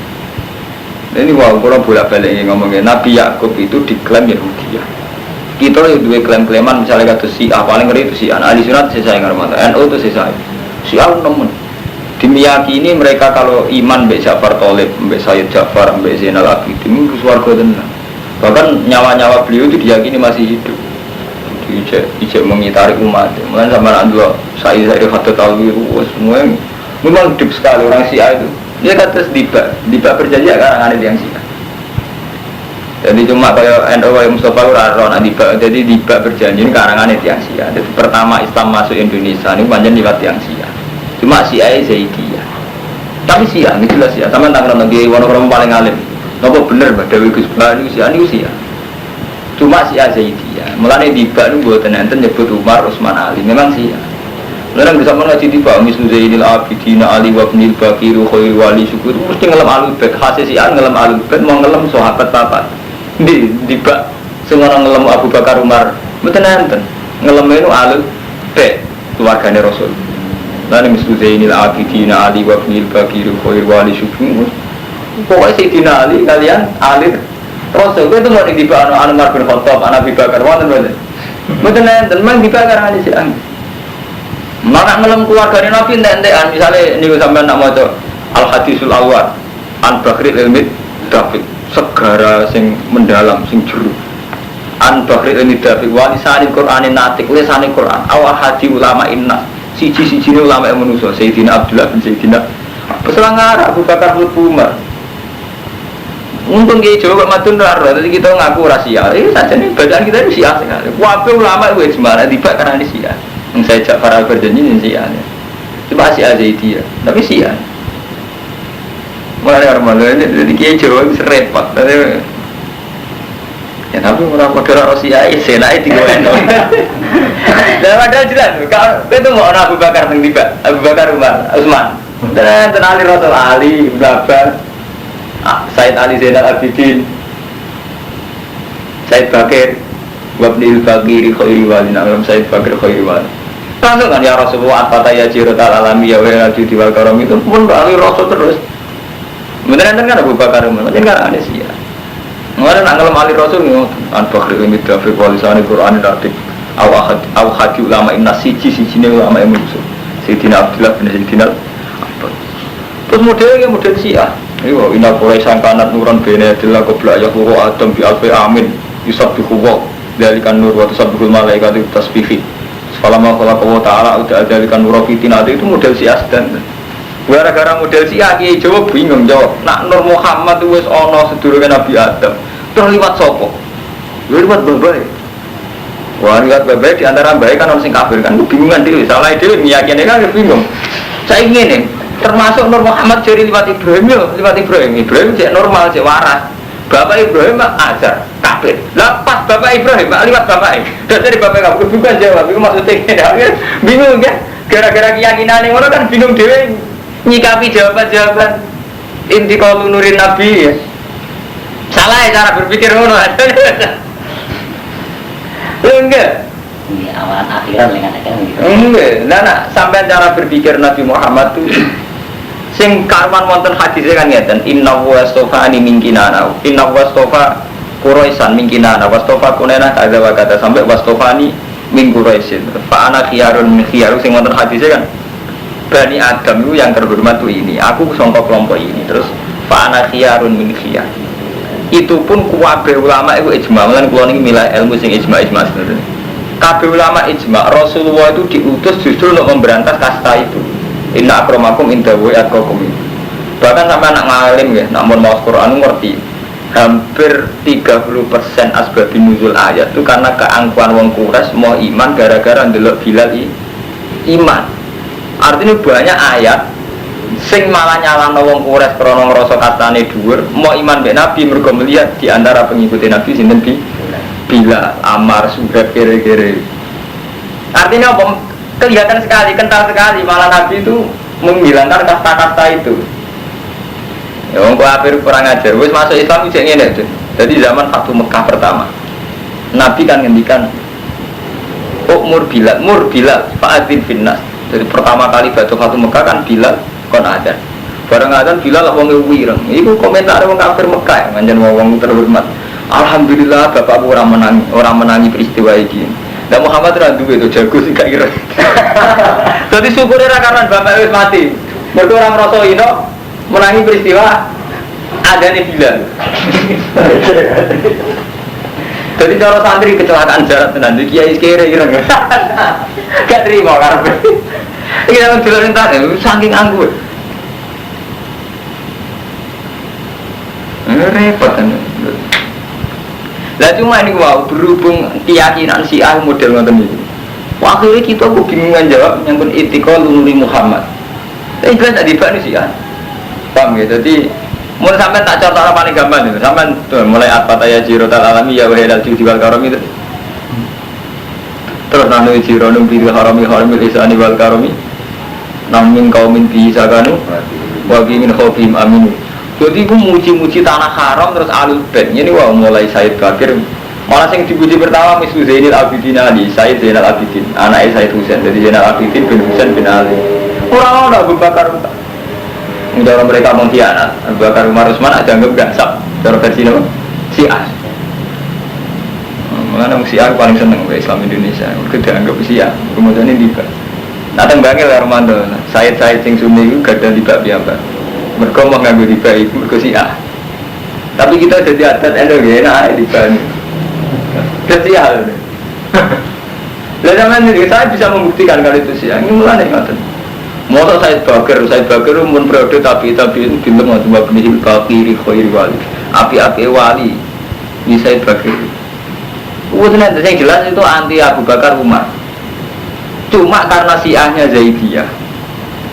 Ini wow, kalau bolak-balik ngomongin Nabi Yakub itu diklaim Yahudi ya. Kita itu dua klaim-klaiman misalnya kata si A paling ngeri itu si A, ahli sunat si saya ngarmata, NU itu si saya. Si A nemen. Dimeyakini mereka kalau iman mbek Ja'far Thalib, mbek Sayyid Ja'far, mbek Zainal Abidin itu swarga tenan. Bahkan nyawa-nyawa beliau itu diyakini masih hidup. Ijek mengitari umat. Mulai sama anak saya kata tahu semua memang hidup sekali orang Syiah itu. Dia kata tiba berjanji akan ada yang Syiah. Jadi cuma kayak NU Mustafa Uraron tiba. Jadi tiba berjanji ini karangan yang Syiah. Jadi pertama Islam masuk Indonesia ini panjang liwat yang Syiah. Cuma Syiah Zaidiyah. Tapi Syiah ini jelas Syiah. Sama tanggal nanti Wonokramo paling alim. Napa bener Mbak Dewi Gus Bani usia ini usia. Cuma si Zaidiyah. Mulane tiba nu mboten enten nyebut Umar, Utsman, Ali. Memang sih. Lalu bisa ngaji tiba mislu Zainil Abidin Ali wa ibnil Bakir khairul wali syukur mesti ngelem alul bait khasisian ngelem alul bait mau ngelem sahabat papat. Di tiba sing ora ngelem Abu Bakar Umar mboten enten. Ngelem itu alul bait keluargane Rasul. Lalu mislu Zainil Abidin Ali wa ibnil Bakir khairul wali syukur. Pokoknya Sayyidina Ali kalian Ali Rasul itu mau tiba anu Umar bin Khattab Abu Bakar wonten mboten. Mboten enten mang dibakar ali sik. Mana ngelem keluarga Nabi ente-entean misalnya ini sampai nak maca Al Hadisul Awwal An Bakri Ilmi Dafiq segara sing mendalam sing jero An Bakri Ilmi Dafiq walisani Qur'anin natik lisani Qur'an awal hadi ulama innas siji-sijine ulama yang manusia Sayyidina Abdullah bin Sayyidina peselang Abu Bakar Umar untung kiai Jawa kok madun raro jadi kita ngaku rahasia ini saja nih bacaan kita itu sia sekali wabe ulama itu ijma tiba karena ini sia yang saya Ja'far al-Barjani ini sia cuma si Zaidiyah tapi sia mulai orang malu ini jadi kiai Jawa bisa repot ya tapi orang kodera Rosia ya senai tiga endor dan padahal jelas kalau itu mau Abu Bakar tiba Abu Bakar Umar Utsman dan Ali Rasul Ali Babar Said Ali Zainal Abidin Said Bakir Wabnil Bakiri Khairi Wali Nalam Said Bakir Khairi Wali langsung kan ya Rasulullah At-Fatah ya Jirot Al-Alami ya Wa'il Al-Judi Wal-Karam itu pun Ali Rasul terus beneran kan Abu Bakar Umar macam kan ada sih ya nggak nak ngelam Ali Rasul An-Bakri Limit Dafiq Walisani Qur'an Radik Aw Hadi Ulama Inna Siji-sijine Ulama yang musuh Sayyidina Abdullah bin Sayyidina terus modelnya model Syiah iya, inna Quraisyan kanat nuran bina yadillah qabla yakhluqu Adam bi alfi amin yusabbihu wa dzalikan nur wa tusabbihul malaikatu tasbihi. Falamma khalaqa wa ta'ala udah dzalikan nur fitinati itu model Syiah dan gara-gara model Syiah Kiai Jawa bingung jawab. Nak Nur Muhammad wis ana sedurunge Nabi Adam. Terus liwat sapa? Liwat babai. Wah, liwat babai di antara bae kan ono sing kafir kan kebingungan dhewe. Salah dhewe meyakini kan bingung. Saya ingin termasuk Nur Muhammad jadi liwat Ibrahim yo, liwat Ibrahim cek normal, cek waras. Bapak Ibrahim ajar kafir. Lah pas Bapak Ibrahim liwat bapak. Dan dari bapak kamu bukan jawab, itu maksudnya bingung kan? Gara-gara keyakinan yang orang kan bingung dhewe nyikapi jawaban-jawaban inti qaulu nurin nabi ya. Salah ya cara berpikir ngono. Enggak. Ini awalan akhiran dengan gitu. Enggak, nah sampai cara berpikir Nabi Muhammad tuh sing karwan wonten hadisnya kan ngeten inna wasofani min kinana inna wasofa Quraisan min kinana wasofa kunena kada wa kata sampai wasofani min Quraisin fa ana khiyarun min khiyarun sing wonten hadisnya kan Bani Adam itu yang terhormat tuh ini aku sangka kelompok ini terus fa ana khiyarun min khiyar itu pun kuwabe ulama itu ijma lan kula niki milah ilmu sing ijma sebenarnya kabeh ulama ijma Rasulullah itu diutus justru untuk memberantas kasta itu inna akramakum indallahi atqakum bahkan sampai anak ngalim ya namun mau Quran ngerti hampir 30% asbabun nuzul ayat itu karena keangkuhan wong Quraisy mau iman gara-gara ndelok Bilal iman artinya banyak ayat sing malah nyalahno wong Quraisy krana ngrasa kastane dhuwur mau iman mbek Nabi mergo melihat di antara pengikut Nabi sinten Bilal, Ammar, Suhaib, kere-kere. Artinya apa? Kelihatan sekali, kental sekali. Malah Nabi itu menghilangkan kasta-kasta itu. Ya, orang kafir kurang ajar. Wis masuk Islam itu ngene itu. Jadi zaman Fatu Mekah pertama, Nabi kan ngendikan, Mur Bilal, fa'adzin finnas. Jadi pertama kali Fatu Mekah kan Bilal kon adzan. Bareng adzan Bilal wong wireng. Iku komentar wong kafir Mekah, manjen wong terhormat. Alhamdulillah bapakku orang menangi peristiwa ini. Dan Muhammad randu itu jago sih gak kira. Jadi syukurnya karena bapak itu mati. Mereka orang merasa ino menangi peristiwa ada nih Bilal. Jadi cara santri kecelakaan jarak nanti kiai kere kira gak terima karena ini dalam Bilal entah saking anggur. Repot kan. Lah cuma ini wow berhubung keyakinan Syiah model ngoten iki. Akhirnya kita kebingungan jawab yang itikal nuri Muhammad. Tapi jelas tadi Pak ini Syiah. Paham ya? Jadi Mulai sampai tak contoh paling gampang itu, sampai tuh mulai at-fataya jirotal alami ya wahidal judi wal karomi itu. Terus nanu jironum bidil harami haramil isani wal karomi, namin kaumin bisakanu, wagi min khobim aminu. Jadi aku muji-muji tanah haram terus alul bed. Ini wah mulai Said Bakir. Malah yang dipuji pertama Mislu Zainal Abidin Ali, Said Zainal Abidin, anaknya Said Husain. Jadi Zainal Abidin bin Husain bin Ali. Orang-orang Abu Bakar. Cara mereka mengkhianat, Abu Bakar Umar Utsman ada anggap gansap. Cara versi apa? Syiah. Mengenai Syiah paling seneng Islam Indonesia. Mereka dianggap Syiah. Kemudian ini tiba. Datang bangil ya Romanto. Said sing Sunni itu gak ada tiba biasa. Mereka mau ngambil tiba itu mereka Syiah. Tapi kita jadi adat enak tiba ini. Syiah. Lalu zaman ini saya bisa membuktikan kalau itu Syiah. Ini mulai ngatain. Moto Said Bakir umum periode tapi itu bilang waktu wabnihil kafiri khairi wali api-api wali ini Said Bakir urusan yang jelas itu anti Abu Bakar Umar cuma karena Syiahnya Zaidiyah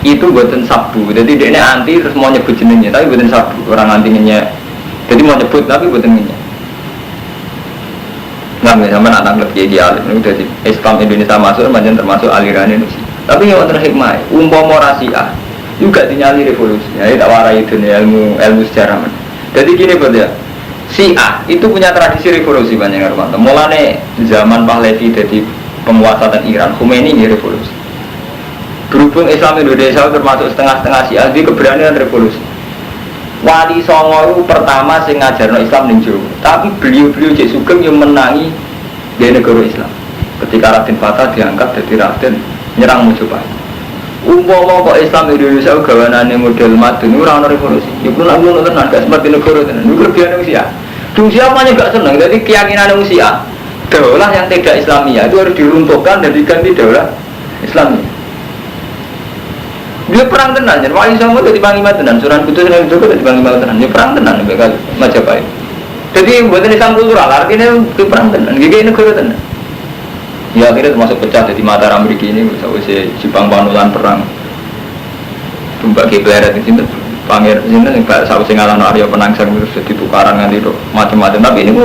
itu buatan sabdu jadi dia anti terus mau nyebut jenengnya tapi buatan sabdu orang antinya jadi mau nyebut tapi buatan jenengnya nggak sama anak lebih ideal itu dari Islam Indonesia masuk macam termasuk aliran Indonesia. Tapi yang wonten hikmah, umpama Rasyah juga dinyali revolusi. Ya tak warai dunia ilmu sejarah. Jadi gini Bro ya. Syiah itu punya tradisi revolusi banyak orang. Mulane zaman Pahlavi jadi penguasa dan Iran, Khomeini ini revolusi. Berhubung Islam Indonesia termasuk setengah-setengah Syiah, dia keberanian revolusi. Wali Songo pertama sing ngajarno Islam ning Jawa. Tapi beliau-beliau Cek Sugeng yang menangi di negara Islam. Ketika Raden Fatah diangkat jadi Raden nyerang Mojopahit. Umpama kok Islam Indonesia gawanane model madun ora ono revolusi. Iku lak ngono tenan gak seperti negara tenan. Iku lebihane Syiah. Syiah banyak gak seneng. Jadi keyakinan Syiah daulah yang tidak Islamiyah itu harus diruntuhkan dan diganti daulah Islamiyah. Dia perang tenan, jadi Wali Songo jadi panglima tenan. Sunan Kudus dan Joko jadi panglima tenan. Dia perang tenan bekal Majapahit. Jadi buatan Islam kultural artinya dia perang tenan. Gigi negara tenan. Ya akhirnya termasuk pecah jadi Mataram Mriki ini sampai Jepang Panulan perang Tumbak Kipleret di sini Pangir di sini sampai ngalah Arya Penangsang terus jadi tukaran nanti itu macam-macam tapi ini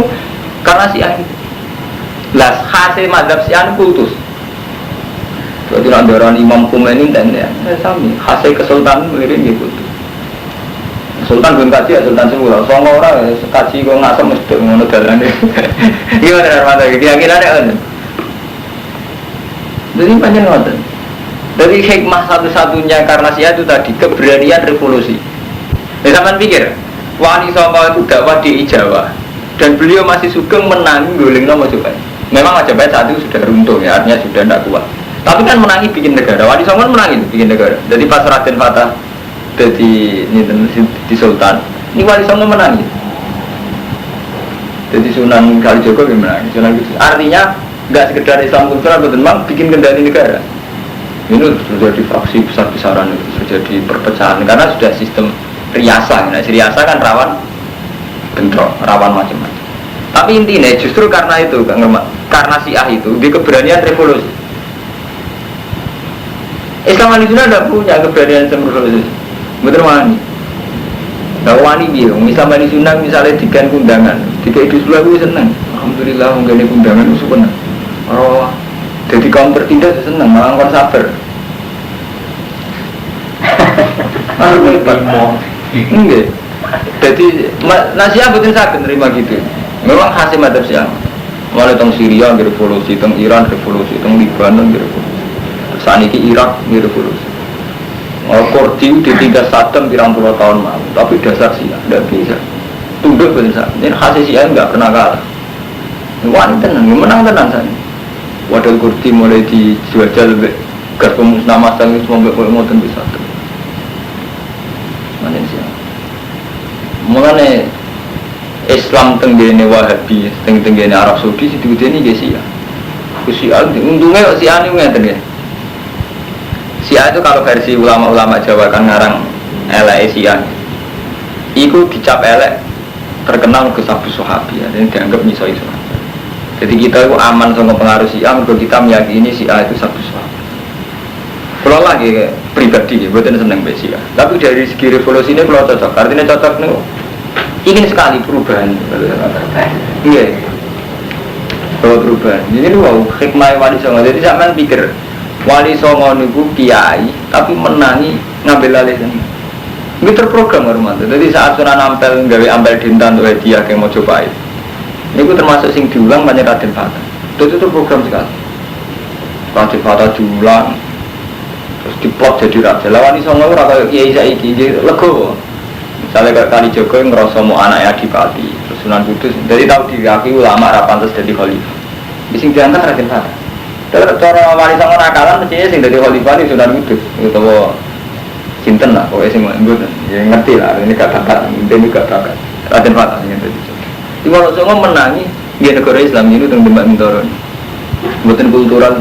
karena Syiah lah hasil mazhab Syiah kultus jadi andaran Imam Khomeini dan ya sami hasil kesultanan mirip gitu Sultan belum kaji ya Sultan semua semua orang kaji kok ngasam mesti ngono dalane gimana mata keyakinannya kan jadi banyak ngoten. Dari hikmah satu-satunya karena Syiah itu tadi keberanian revolusi. Zaman pikir, Wali Songo itu dakwah di Jawa dan beliau masih sugeng menangi golengno Majapahit. Memang Majapahit saat itu sudah runtuh ya, artinya sudah tidak kuat. Tapi kan menangi bikin negara. Wali Songo menangi bikin negara. Jadi pas Raden Fatah jadi di Sultan, ini Wali Songo menangi. Jadi Sunan Kalijogo menangi. Sunan artinya enggak sekedar Islam kultural, betul memang bikin kendali negara. Ini terjadi fraksi besar-besaran, terjadi perpecahan karena sudah sistem riasa. Nah, riasa kan rawan bentrok, rawan macam-macam. Tapi intinya justru karena itu, karena Syiah itu, di keberanian revolusi. Islam Indonesia tidak punya keberanian revolusi. Betul wani. Nah, wani dia, Islam Indonesia misalnya dikan kundangan, dikai disulah gue seneng. Alhamdulillah, menggani kundangan itu seneng. Oh, jadi kaum tertindas seneng, malah kon sabar. Enggak. Jadi Syiah betul sakit nerima gitu. Memang hasil madzhab Syiah. Mulai teng Syria revolusi, teng Iran revolusi, teng Libanon revolusi. Saniki Irak revolusi. Kurdi ditinggal Saddam pirang puluh tahun lalu, tapi dasar Syiah tidak bisa. Tunduk betul sakit. Jadi hasil Syiah enggak pernah kalah. Wah, tenang, menang tenang saja. Wadah Kurdi mulai dijajal gas pemusnah massal itu sampai mau tentu satu. Mana sih? Mulane Islam tenggene Wahabi, tenggene Arab Saudi situ ini guys ya. Syiah untungnya Syiah ini ngeten ya. Syiah itu kalau versi ulama-ulama Jawa kan ngarang elek Syiah. Iku dicap elek terkenal ke sabu Sahabi ya, dan dianggap nyisoi Sahabi. Jadi kita itu aman sama pengaruh Syiah, kalau kita meyakini Syiah itu satu sahabat. Kalau lagi pribadi, buatan seneng besi ya. Tapi dari segi revolusi ini kalau cocok, artinya cocok nih. Ingin sekali perubahan. Iya. Kalau perubahan. Jadi wow, hikmah Wali Songo. Jadi sampean pikir Wali Songo niku kiai, tapi menangi ngambil alih ini. Ini terprogram Romanto. Jadi saat Sunan Ampel gawe Ampel Dinten untuk hadiah yang mau coba itu. Ini termasuk sing diulang banyak Raden Fata. Itu terprogram sekali. Raden Fata diulang. Terus diplot jadi raja. Lawan iso ngono ora kaya kiai saiki lego. Misale kaya Kali Jogo yang ngerasa mau anaknya Adipati, terus Sunan Kudus. Jadi tahu diakui ulama ra pantes dadi khalifah. Di sing diangkat Raden Fata. Terus cara Wali Songo nakalan mestinya sing dadi khalifah di Sunan Kudus utawa sinten lah pokoknya sing nggon. Ya ngerti lah ini gak bakat, ini gak bakat. Raden Fata sing dadi. Di Wali Songo menangi di negara Islam ini teng Demak Bintoro. Mboten kultural.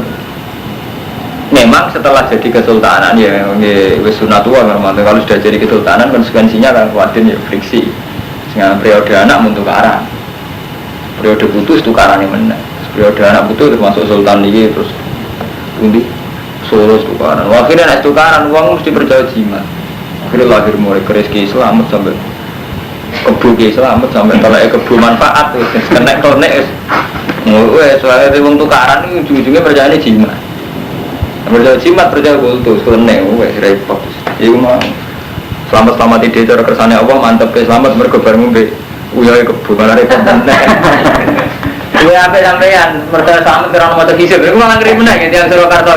Memang setelah jadi kesultanan ya wis sunatullah Romanto. Kalau sudah jadi kesultanan konsekuensinya kan kuatin ya friksi. Dengan periode anak untuk tukaran. Periode putus tukarannya menang. Periode anak putus termasuk sultan ini terus pundi Solo tukaran. Akhirnya nek tukaran uang mesti percaya jimat. Akhirnya lahir mulai rezeki selamat sampai kebu selamat sampai tolak kebu manfaat wis kena konek wis. Wes soalnya wong tukaran iki ujung-ujungnya percayane jimat. Percaya jimat, percaya kultus, kelenek, wes repot. Iku mah selamat ide cara kersane Allah mantep ke selamat mergo bareng mbek uyoe kebo malah repot tenan. Kuwi ape sampean percaya selamat ora ono hisab. Iku malah ngeri meneh yang Surakarta.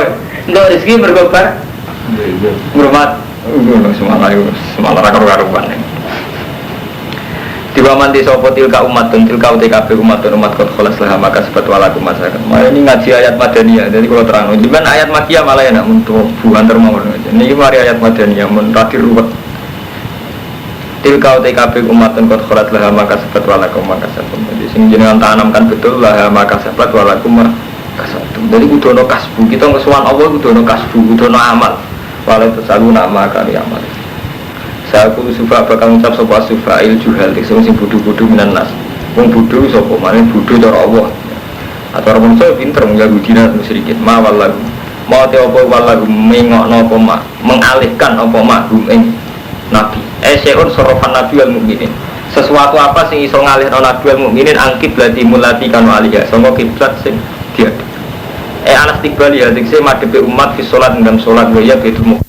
Untuk rezeki mergo bar. Ngurmat semalar karo-karuan. Tiba mandi sopo tilka umat dan tilka UTKB umat dan umat kot kholas lah maka sebat walaku masyarakat. Ini ngaji ayat Madaniyah. Jadi kalau terang, cuman ayat Makkiyah malah enak untuk bukan termawar. Ini mari ayat Madaniyah mentraktir ruwet. Tilka UTKB umat dan kot kholas lah maka sebat walaku maka sebat. Jadi sing jenengan tanamkan betul lah maka sebat walaku maka sebat. Jadi kudono kasbu kita ngesuan Allah kudono kasbu kudono amal. Walau tersalu nama kali amal. Saya kudu sufa bakal ngucap sopa sufa il juhal sing budu-budu minan nas. Wong budu sopo maning budu cara Allah. Atau orang saya pinter menggagudina sedikit ma wallahi. Mau te apa wallahi mengokno apa mak mengalihkan apa mak ing nabi. Seun sorofan nabi wal mukminin. Sesuatu apa sing iso ngalihno nabi wal mukminin angkit berarti mulati kan waliya. Sangga kiblat sing dia. Alas tigbali ya dikse madhepe umat fi salat dalam salat wa ya bedu